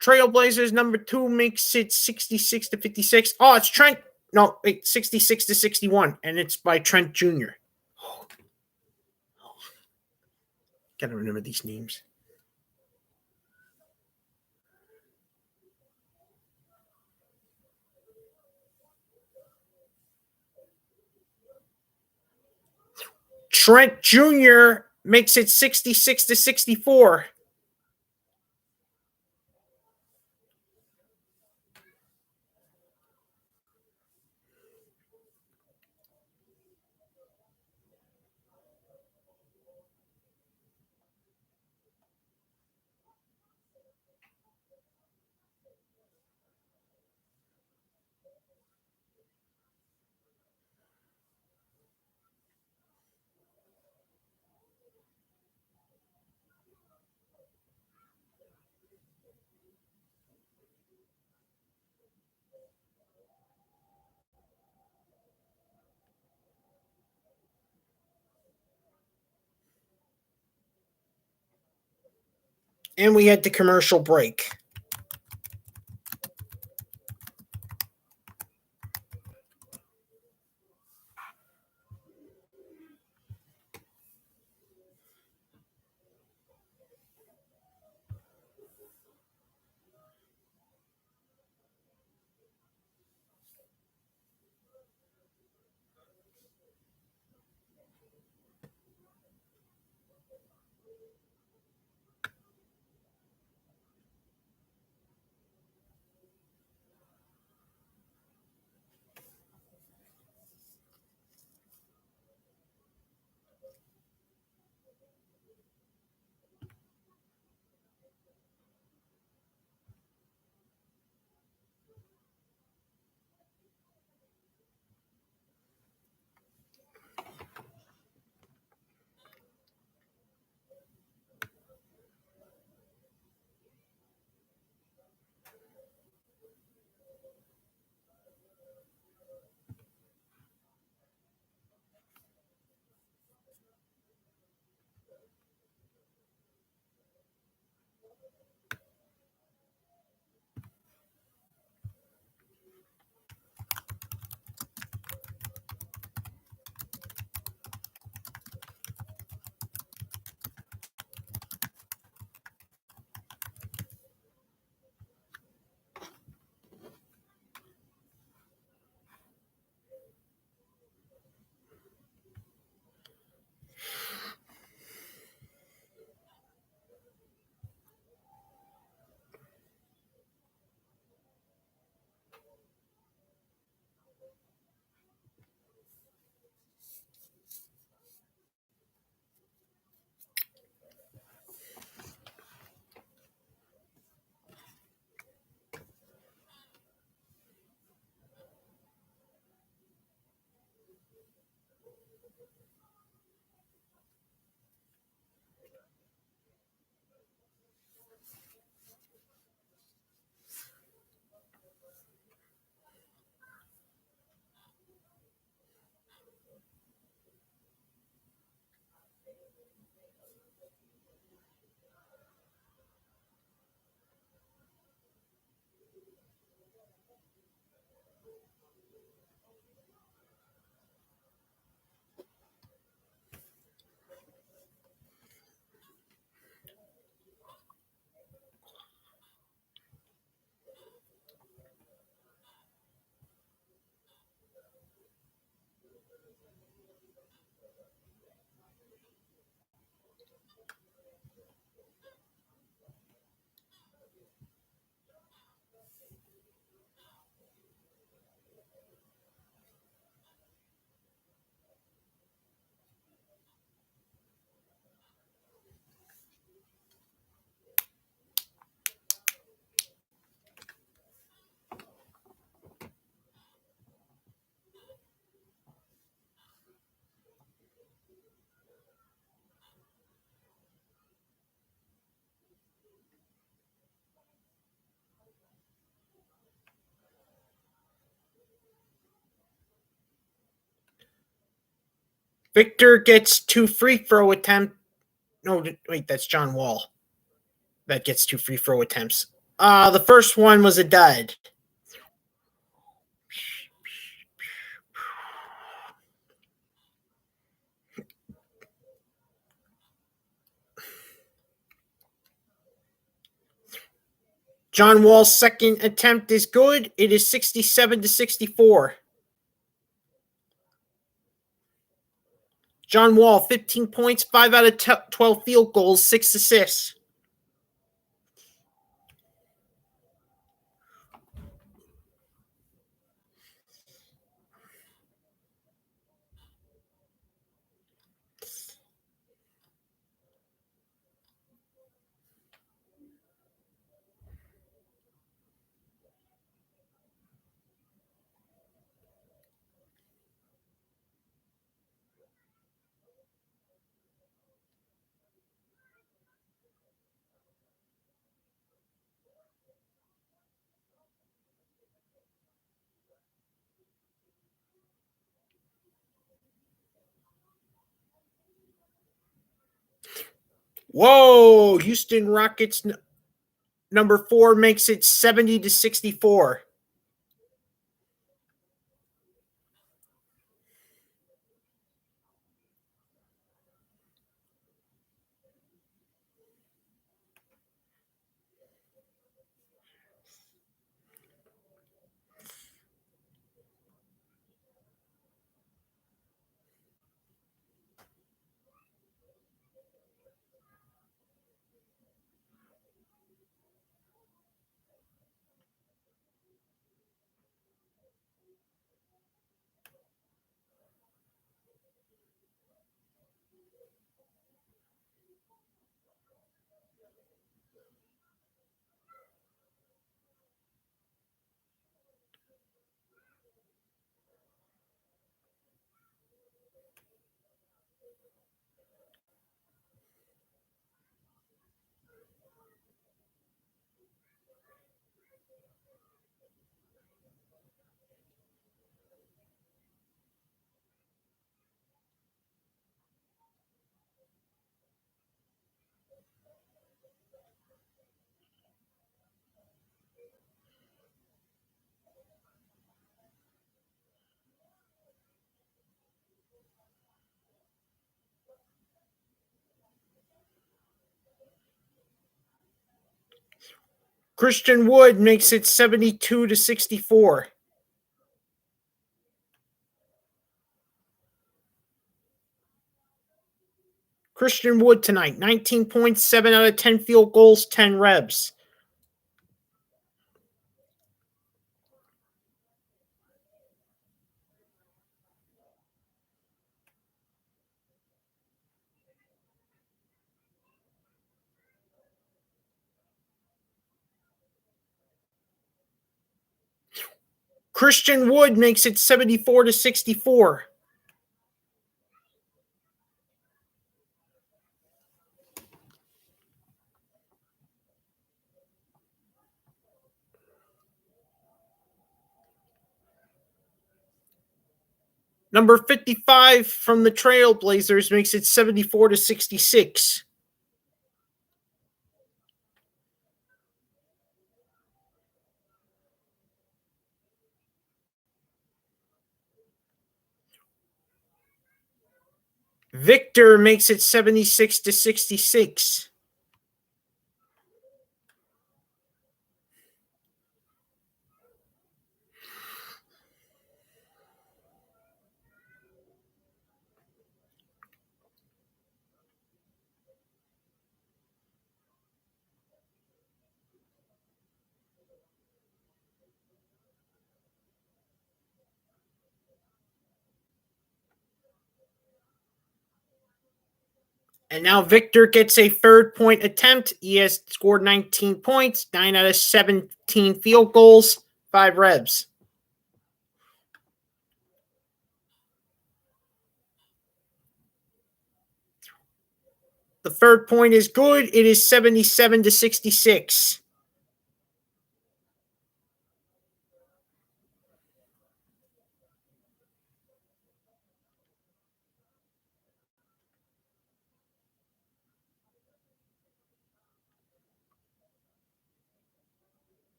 Trailblazers number 2 makes it 66-56. Oh, it's Trent. No, wait, 66-61, and it's by Trent Jr. Gotta remember these names. Trent Jr. makes it 66-64. And we had the commercial break. Victor gets 2 free throw attempts. No, wait, that's John Wall. That gets 2 free throw attempts. The first one was a dud. John Wall's second attempt is good. It is 67-64. John Wall, 15 points, 5 out of 12 field goals, 6 assists. Whoa! Houston Rockets number 4 makes it 70-64. Christian Wood makes it 72-64. Christian Wood tonight, 19 points, 7 out of 10 field goals, 10 revs. Christian Wood makes it 74-64. Number 55 from the Trailblazers makes it 74-66. Victor makes it 76-66. And now Victor gets a third point attempt. He has scored 19 points, 9 out of 17 field goals, 5 revs. The third point is good. It is 77-66.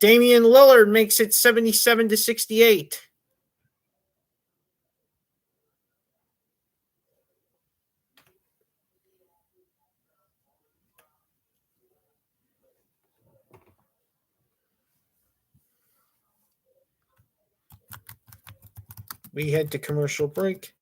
Damian Lillard makes it 77-68. We head to commercial break.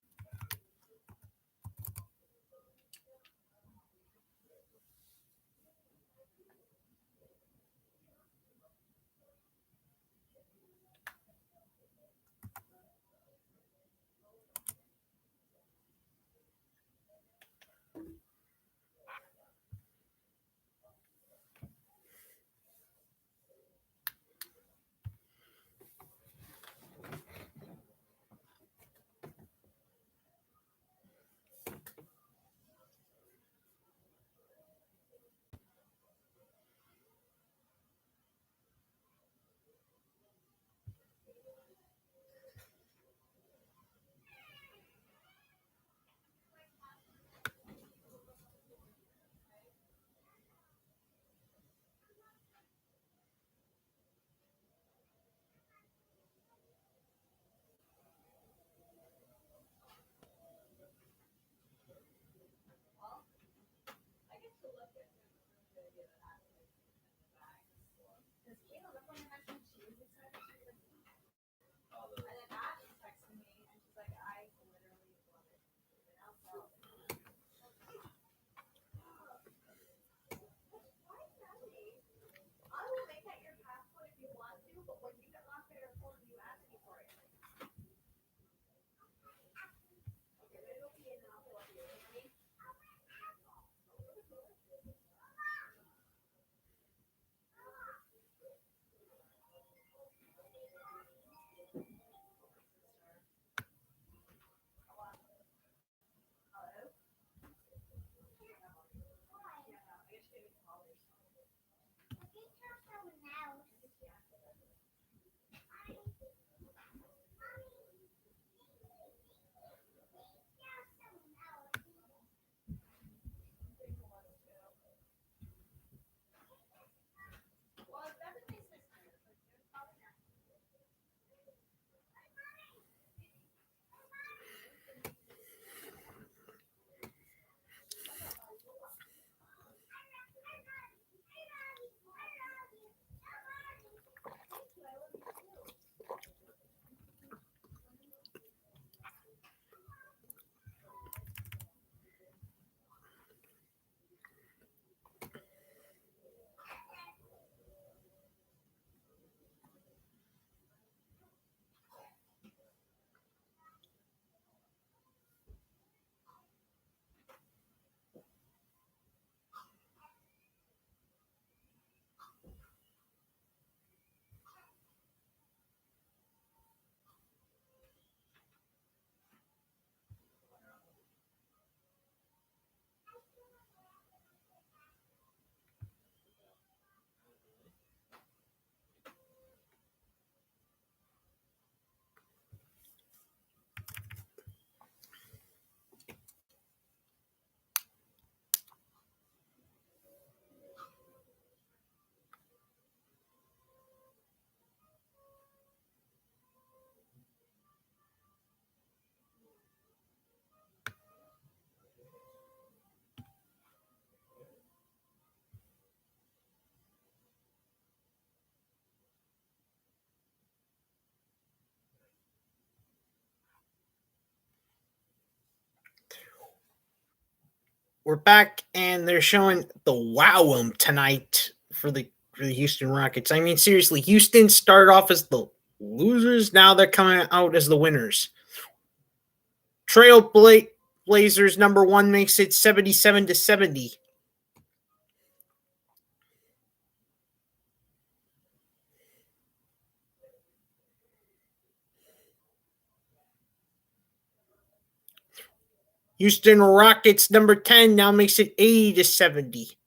We're back, and they're showing the Wowum tonight for the Houston Rockets. I mean, seriously, Houston started off as the losers. Now they're coming out as the winners. Trail Blazers number 1 makes it 77-70. Houston Rockets number 10 now makes it 80-70.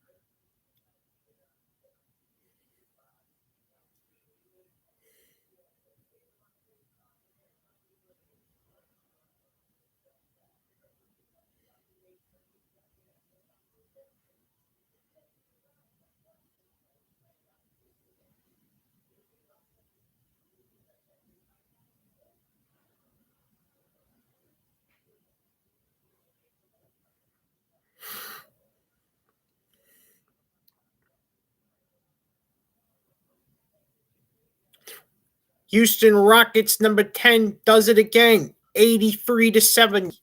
Houston Rockets number 10 does it again, 83-70.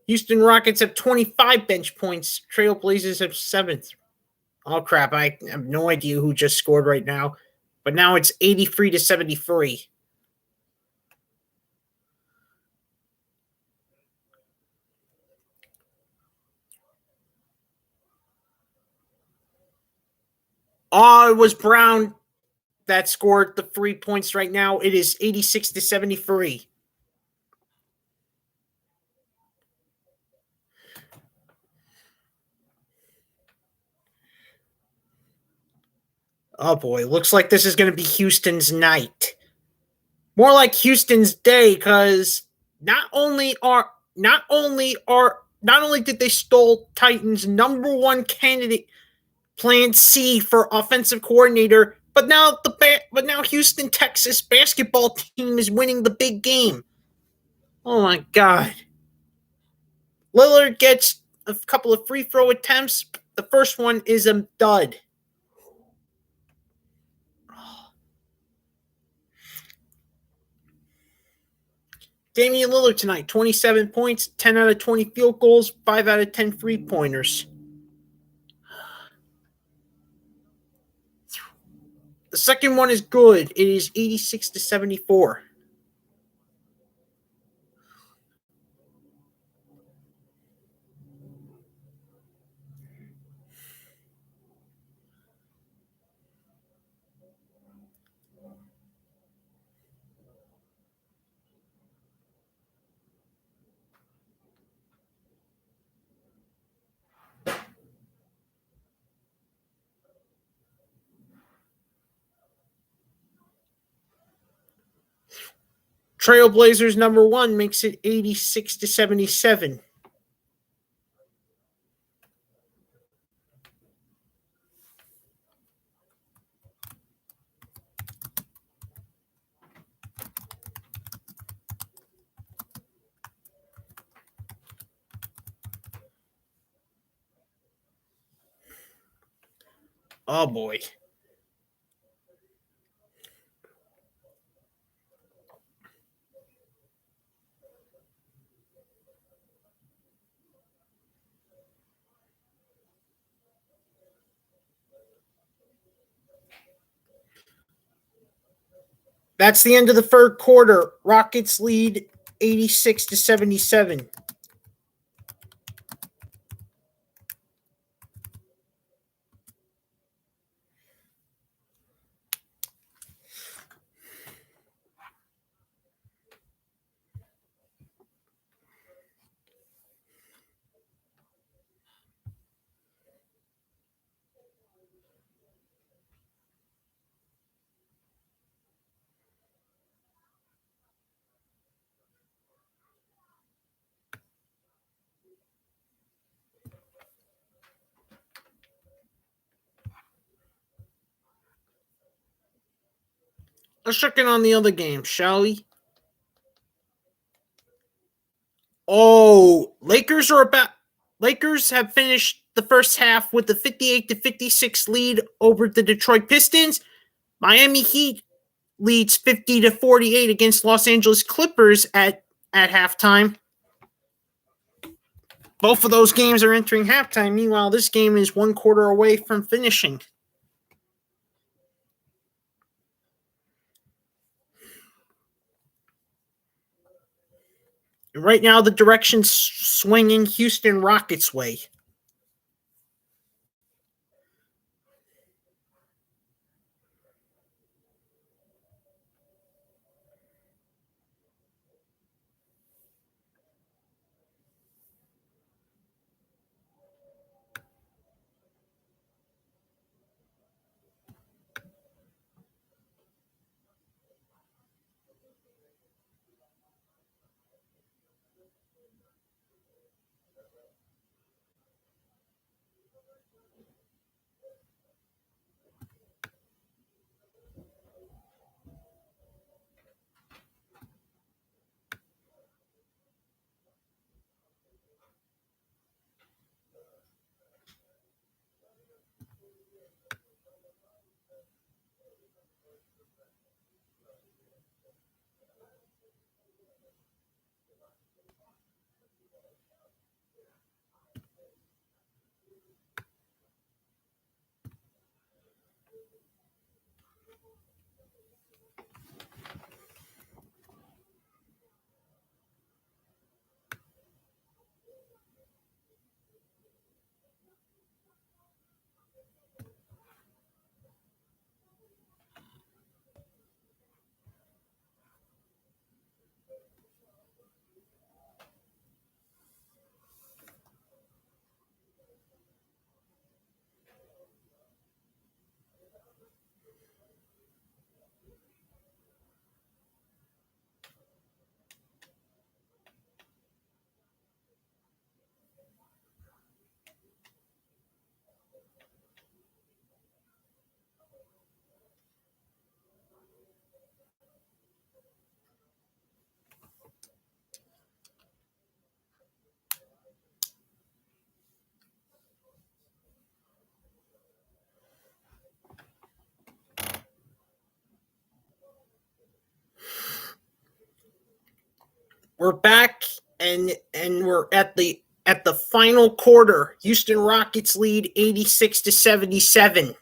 Houston Rockets have 25 bench points. Trailblazers have 7. Oh crap, I have no idea who just scored right now. But now it's 83-73. Oh, it was Brown that scored the 3 points right now. It is 86-73. Oh boy, looks like this is going to be Houston's night. More like Houston's day, because not only did they stole Titans' number one candidate, Plan C for offensive coordinator, but now Houston Texas basketball team is winning the big game. Oh my god! Lillard gets a couple of free throw attempts. The first one is a dud. Damian Lillard tonight, 27 points, 10 out of 20 field goals, 5 out of 10 3-pointers. The second one is good. It is 86-74. Trailblazers number 1 makes it 86-77. Oh boy. That's the end of the third quarter. Rockets lead 86-77. Let's check in on the other game, shall we? Oh, Lakers have finished the first half with the 58-56 lead over the Detroit Pistons. Miami Heat leads 50-48 against Los Angeles Clippers at halftime. Both of those games are entering halftime. Meanwhile, this game is 1 quarter away from finishing. Right now, the direction's swinging Houston Rockets' way. We're back, and we're at the final quarter. Houston Rockets lead 86-77.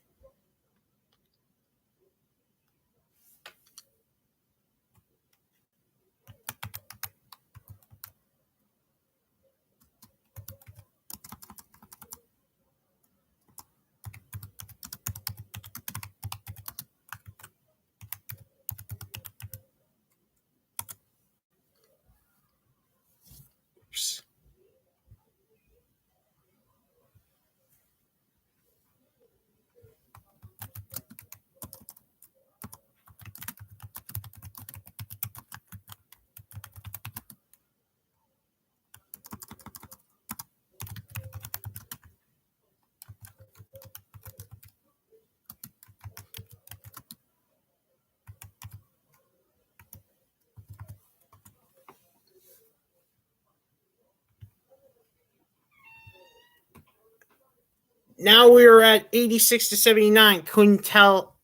Now we're at 86-79. Couldn't tell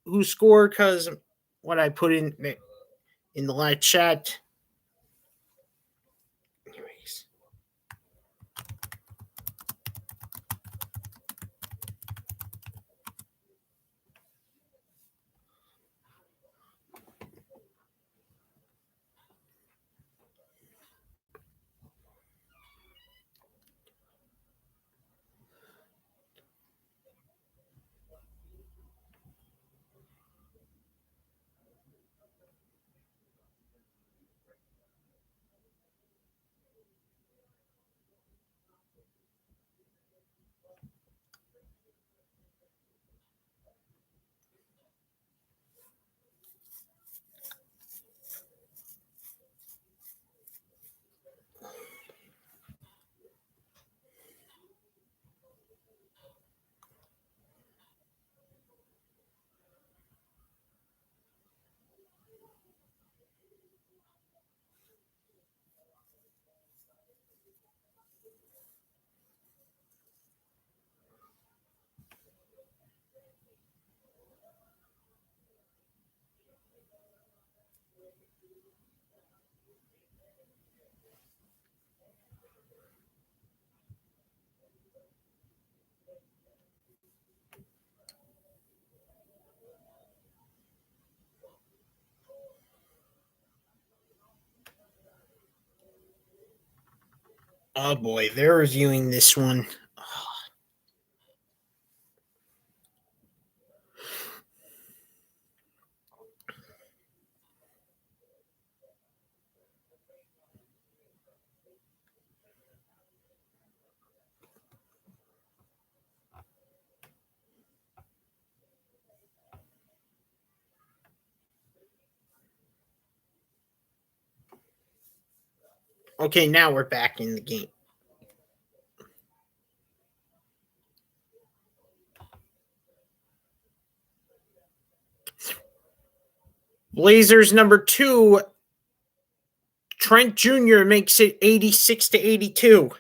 who scored because what I put in the live chat. Anyways. Oh boy, they're reviewing this one. Okay, now we're back in the game. Blazers number 2, Trent Jr. makes it 86-82.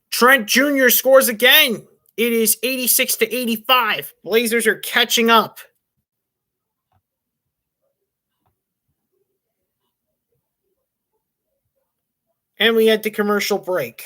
Trent Jr. scores again. It is 86-85. Blazers are catching up. And we had the commercial break.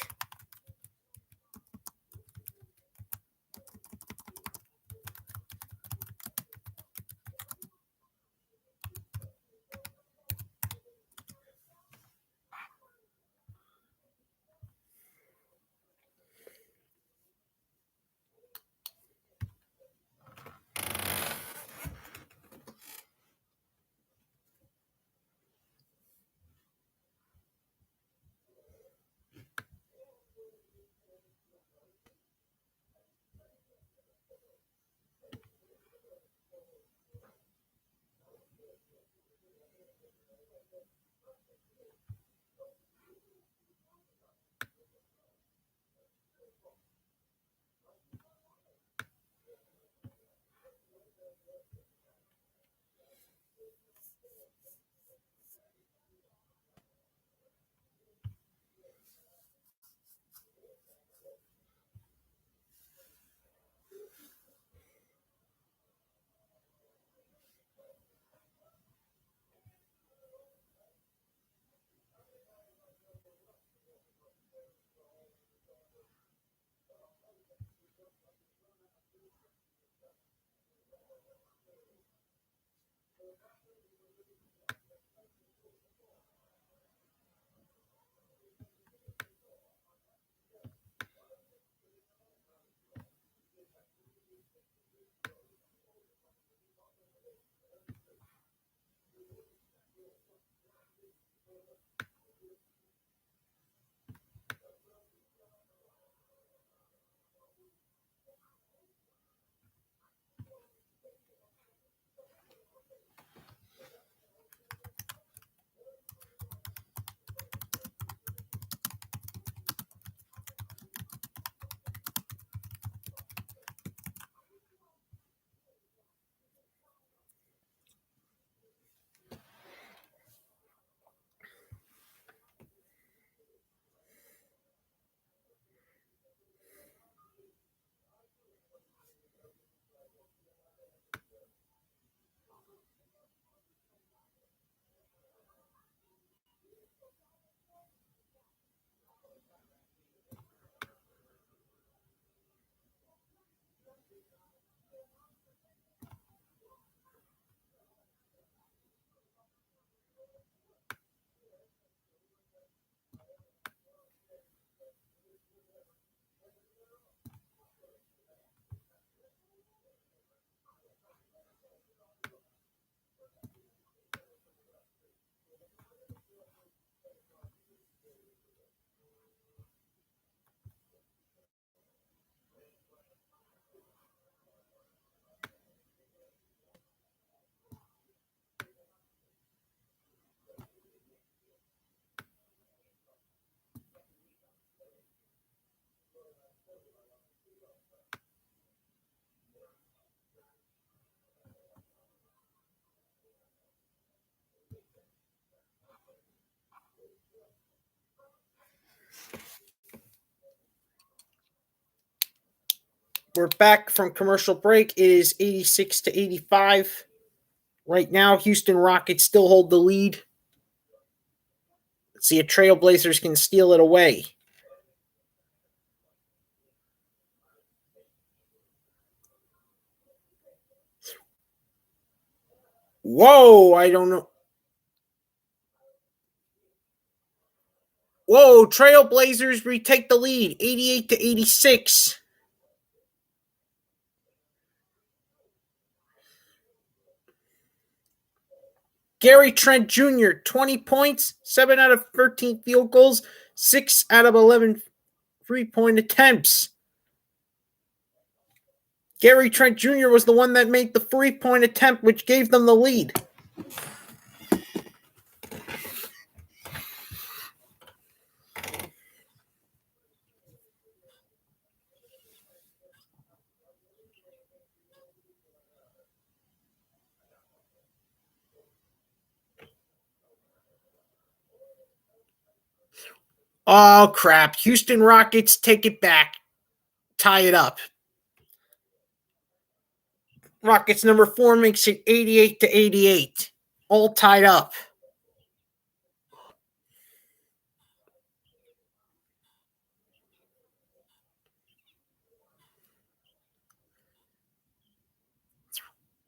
We're back from commercial break. It is 86-85. Right now, Houston Rockets still hold the lead. Let's see if Trailblazers can steal it away. Whoa, I don't know. Whoa, Trailblazers retake the lead, 88-86. Gary Trent Jr., 20 points, 7 out of 13 field goals, 6 out of 11 three-point attempts. Gary Trent Jr. was the one that made the three-point attempt, which gave them the lead. Oh, crap. Houston Rockets take it back. Tie it up. Rockets number 4 makes it 88-88. All tied up.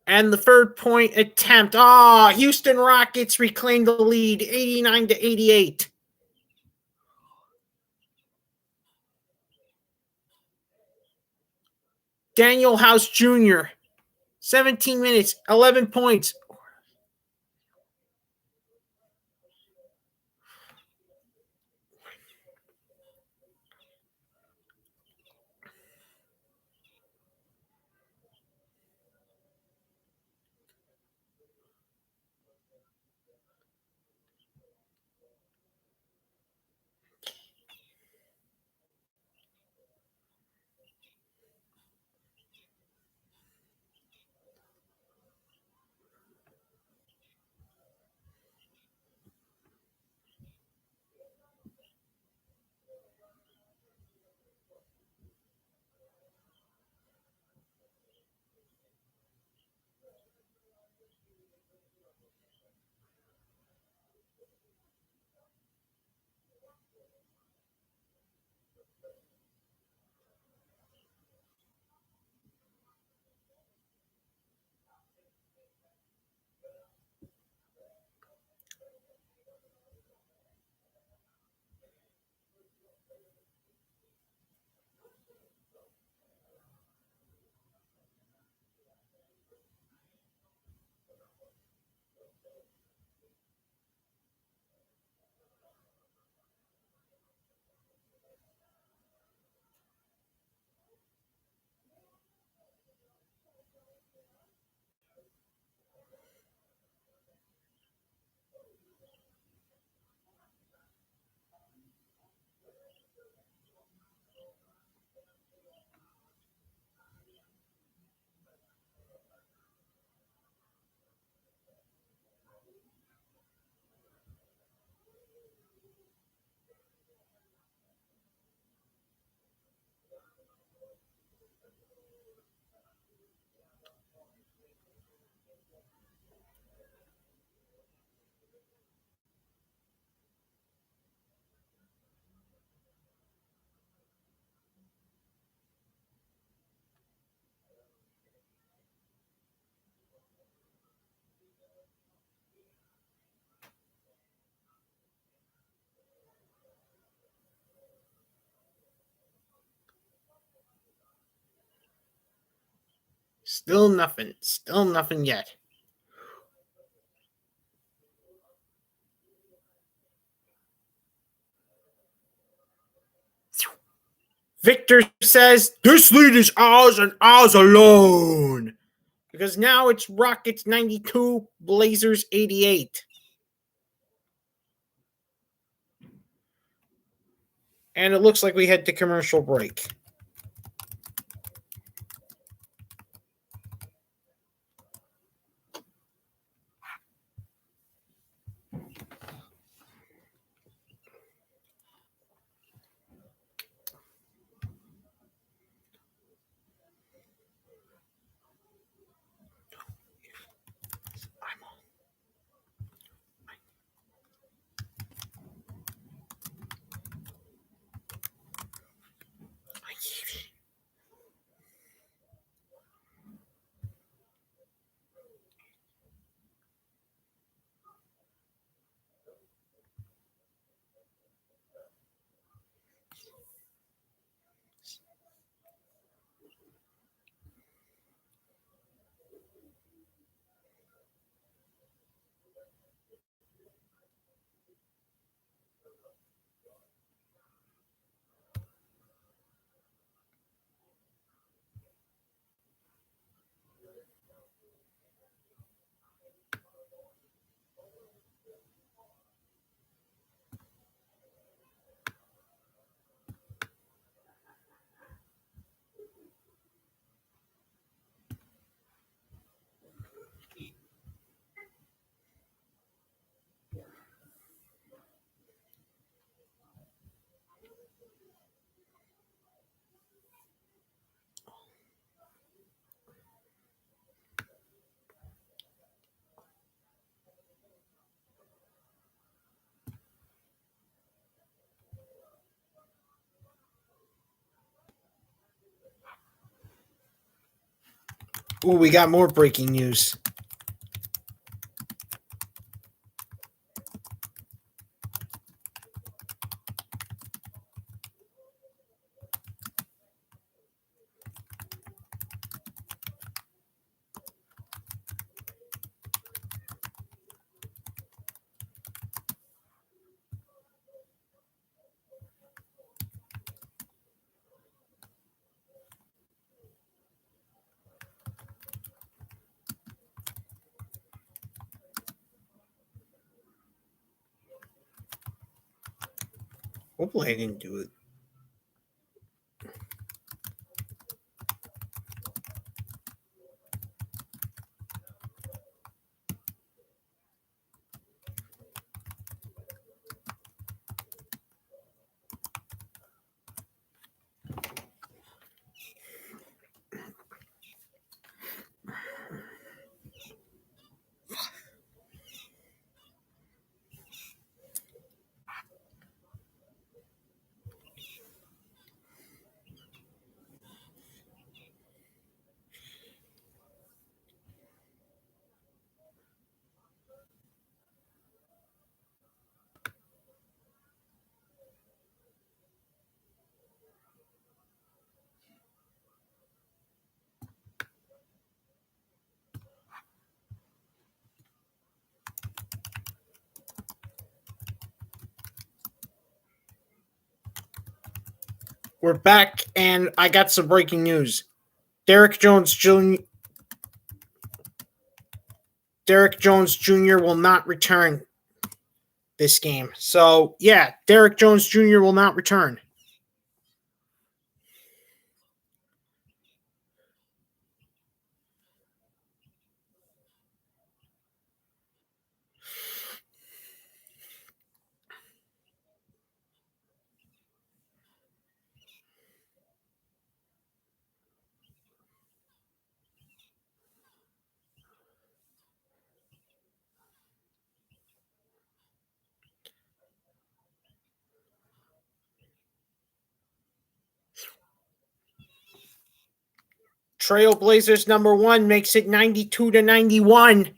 And the third point attempt. Houston Rockets reclaim the lead, 89-88. Daniel House Jr., 17 minutes, 11 points. Still nothing. Still nothing yet. Victor says, this lead is ours and ours alone. Because now it's Rockets 92, Blazers 88. And it looks like we head to commercial break. Ooh, we got more breaking news. Hopefully I didn't do it. We're back, and I got some breaking news. Derrick Jones Jr. will not return this game. So, yeah, Derrick Jones Jr. will not return. Trailblazers #1 makes it 92-91.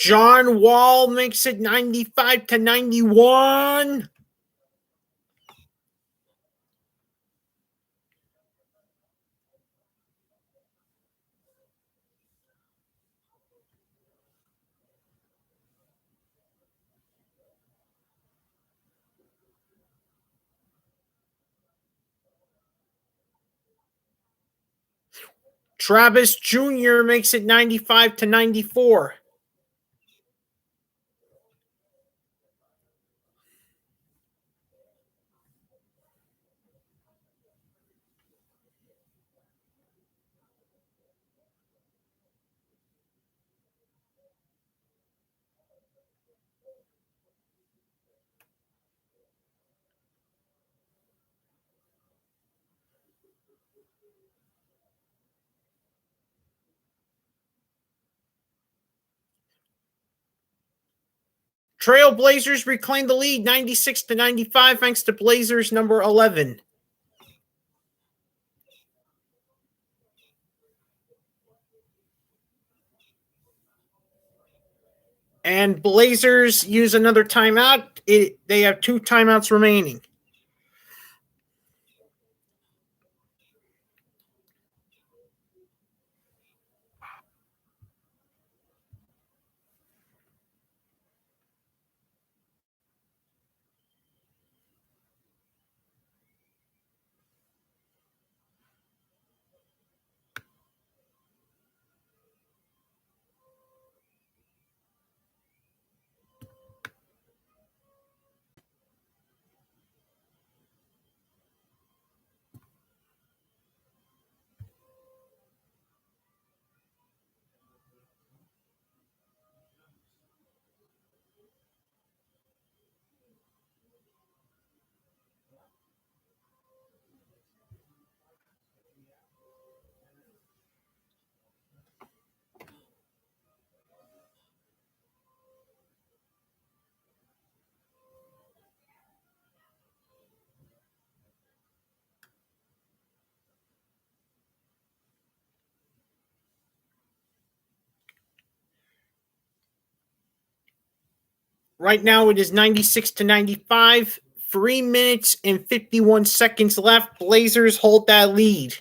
John Wall makes it 95-91. Travis Jr. makes it 95-94. Trailblazers reclaim the lead 96-95 thanks to Blazers number 11. And Blazers use another timeout. They have 2 timeouts remaining. Right now it is 96-95. 3 minutes and 51 seconds left. Blazers hold that lead.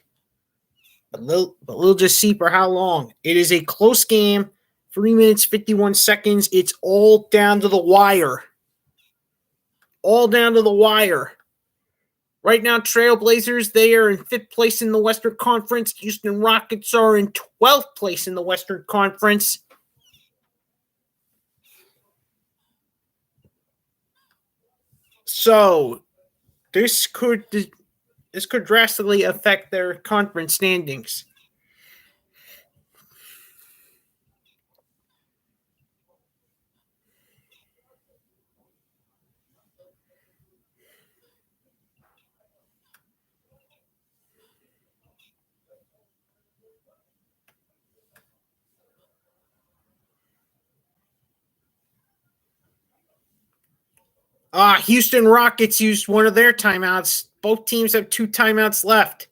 But we'll just see for how long. It is a close game. 3 minutes, 51 seconds. It's all down to the wire. All down to the wire. Right now, Trailblazers, they are in 5th place in the Western Conference. Houston Rockets are in 12th place in the Western Conference. So, this could drastically affect their conference standings. Houston Rockets used one of their timeouts. Both teams have 2 timeouts left.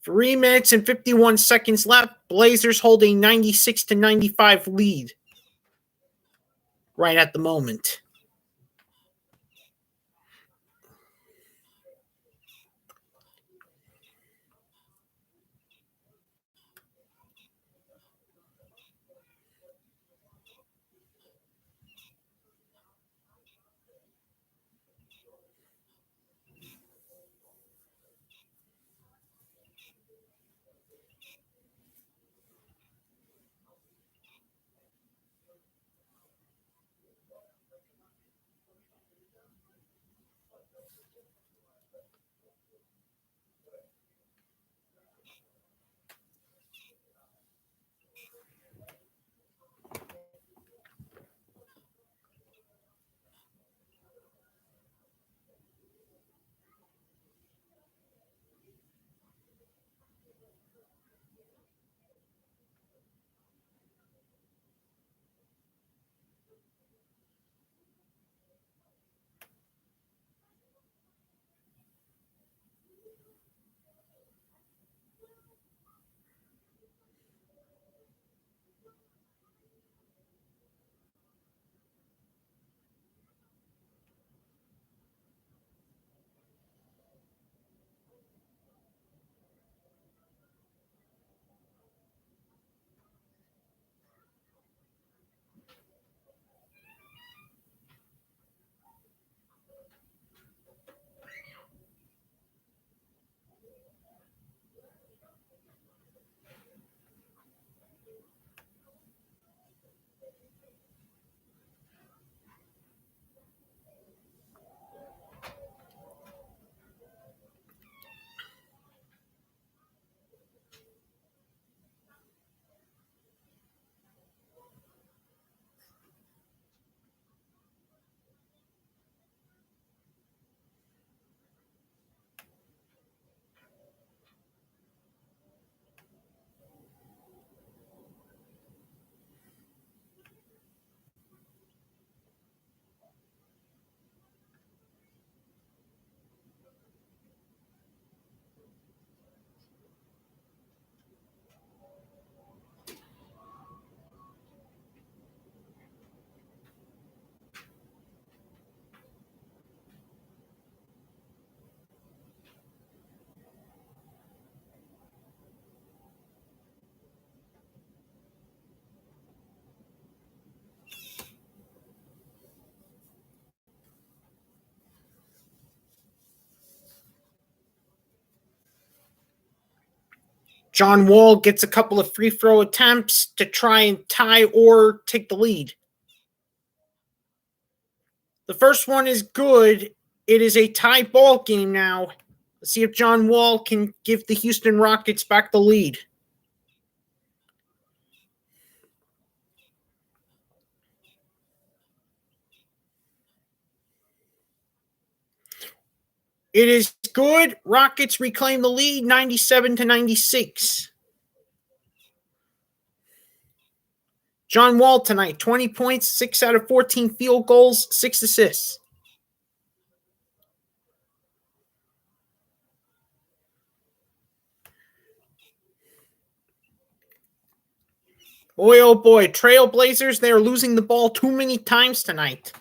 3 minutes and 51 seconds left. Blazers holding 96-95 lead right at the moment. John Wall gets a couple of free throw attempts to try and tie or take the lead. The first one is good. It is a tie ball game now. Let's see if John Wall can give the Houston Rockets back the lead. It is good. Rockets reclaim the lead, 97-96. John Wall tonight, 20 points, 6 out of 14 field goals, 6 assists. Boy, oh boy, Trailblazers, they are losing the ball too many times tonight.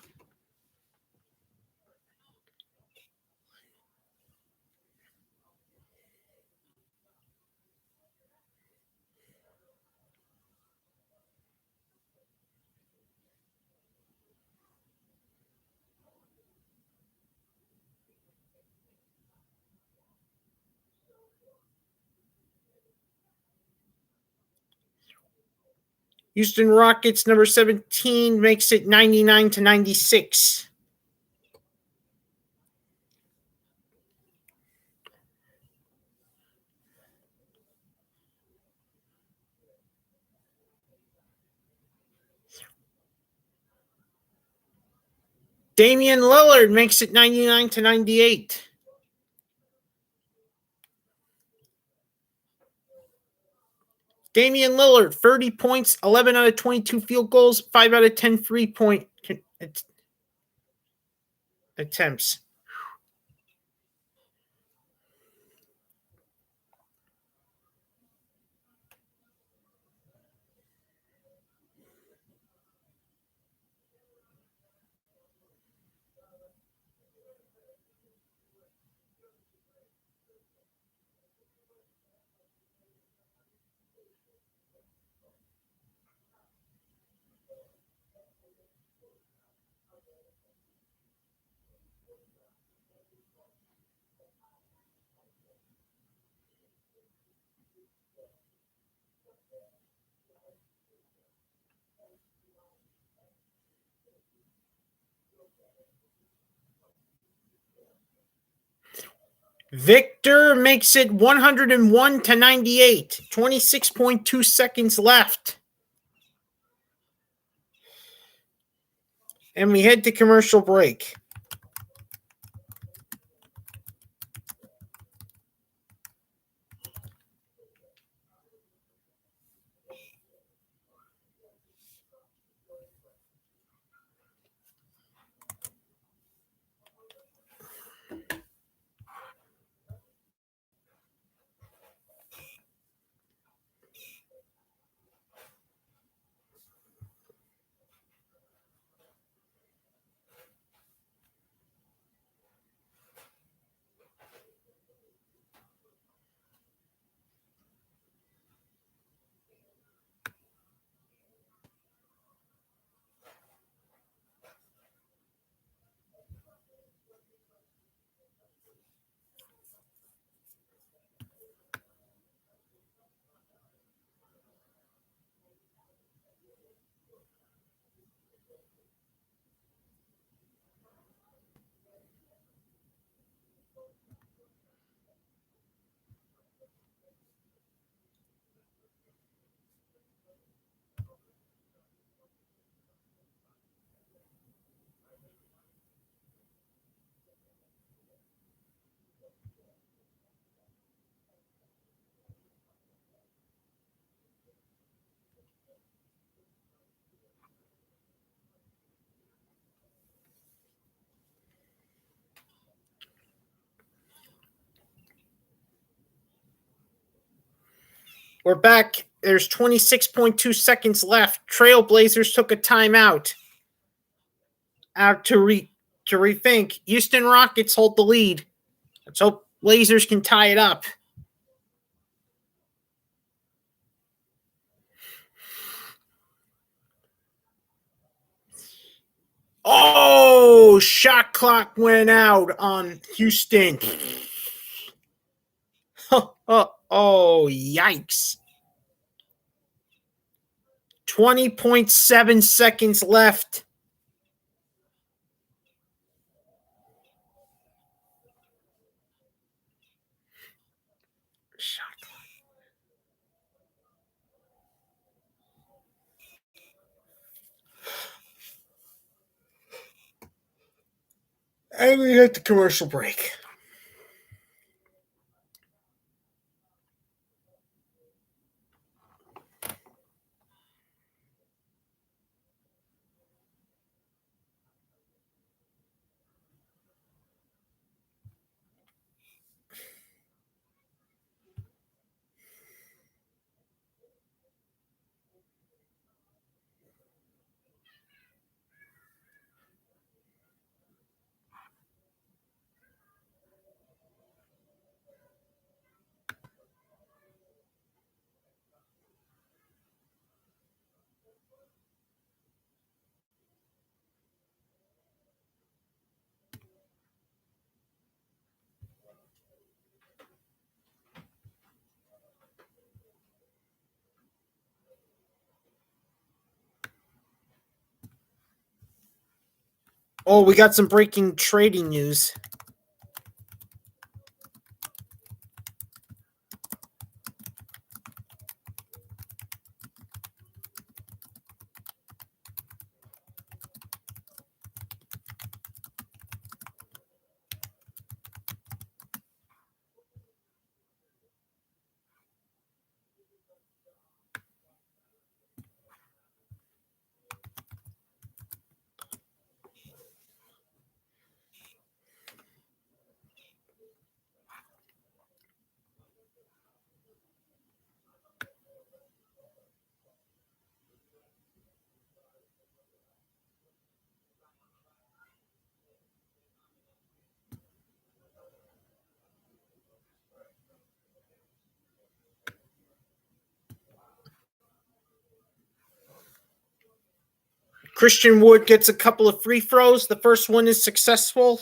Houston Rockets, number 17, makes it 99-96. Damian Lillard makes it 99-98. Damian Lillard, 30 points, 11 out of 22 field goals, 5 out of 10 3-point attempts. Victor makes it 101-98. 26.2 seconds left. And we head to commercial break. We're back. There's 26.2 seconds left. Trailblazers took a timeout to rethink. Houston Rockets hold the lead. Let's hope Blazers can tie it up. Oh, shot clock went out on Houston. Oh, yikes. 20.7 seconds left. And we hit the commercial break. Oh, we got some breaking trading news. Christian Wood gets a couple of free throws. The first one is successful.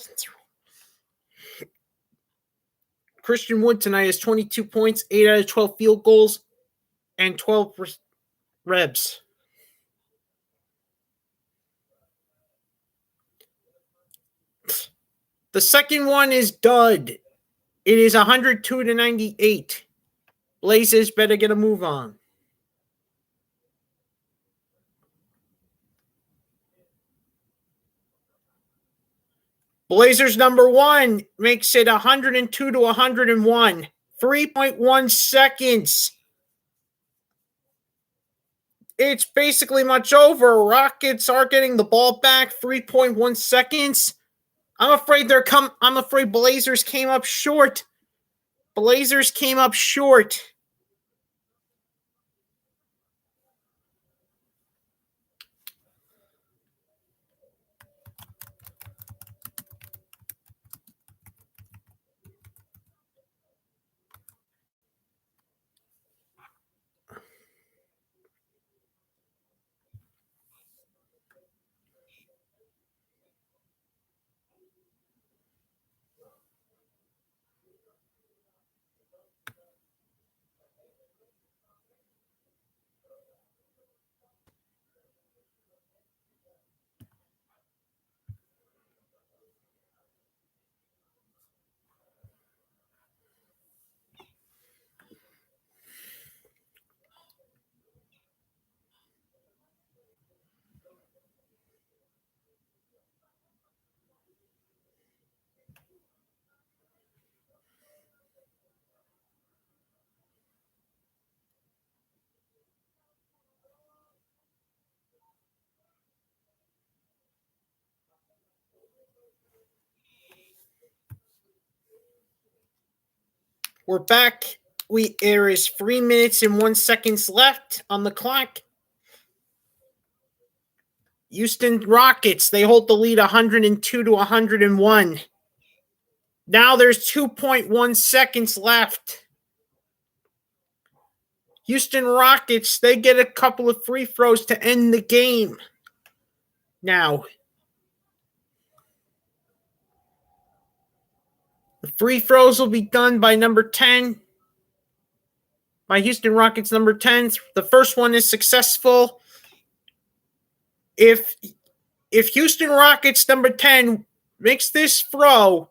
Christian Wood tonight has 22 points, 8 out of 12 field goals, and 12 rebs. The second one is dud. It is 102-98. Blazers better get a move on. Blazers number one makes it 102-101. 3.1 seconds. It's basically much over. Rockets are getting the ball back. 3.1 seconds. I'm afraid Blazers came up short. Blazers came up short. We're back. There is 3 minutes and 1 seconds left on the clock. Houston Rockets, they hold the lead 102-101. Now there's 2.1 seconds left. Houston Rockets, they get a couple of free throws to end the game. Now, the free throws will be done by number 10, My Houston Rockets number 10. The first one is successful. If Houston Rockets number 10 makes this throw,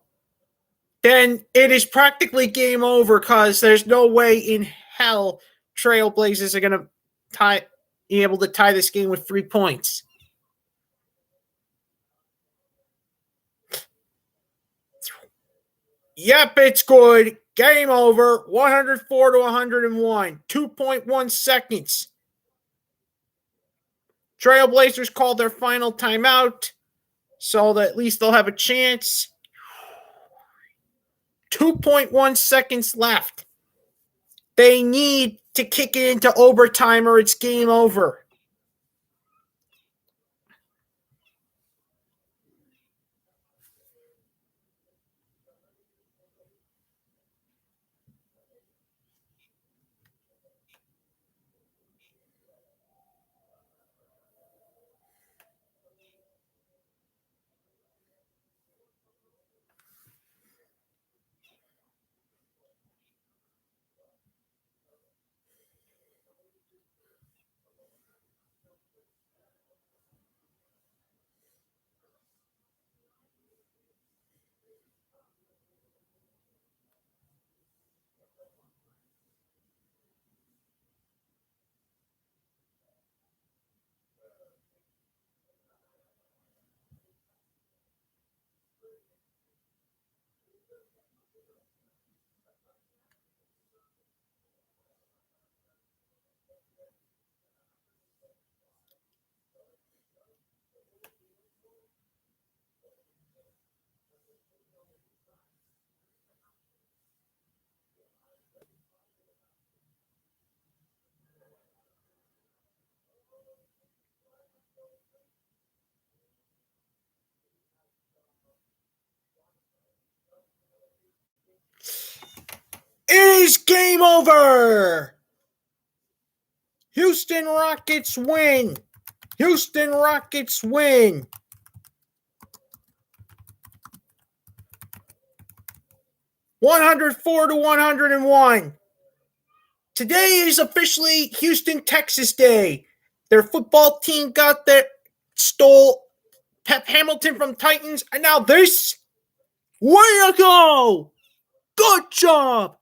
then it is practically game over because there's no way in hell Trailblazers are going to be able to tie this game with 3 points. Yep, it's good. Game over. 104 to 101. 2.1 seconds. Trailblazers called their final timeout, so that at least they'll have a chance. 2.1 seconds left. They need to kick it into overtime or it's game over. It is game over. Houston Rockets win. Houston Rockets win. $104 to 101. Today is officially Houston, Texas Day. Their football team stole Pep Hamilton from Titans, and now this. Way to go! Good job!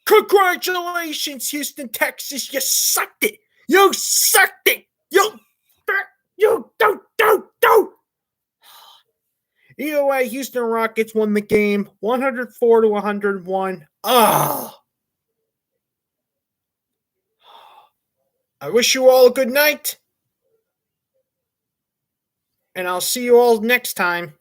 Congratulations, Houston, Texas. You sucked it. You sucked it. You don't. Either way, Houston Rockets won the game 104 to 101. I wish you all a good night. And I'll see you all next time.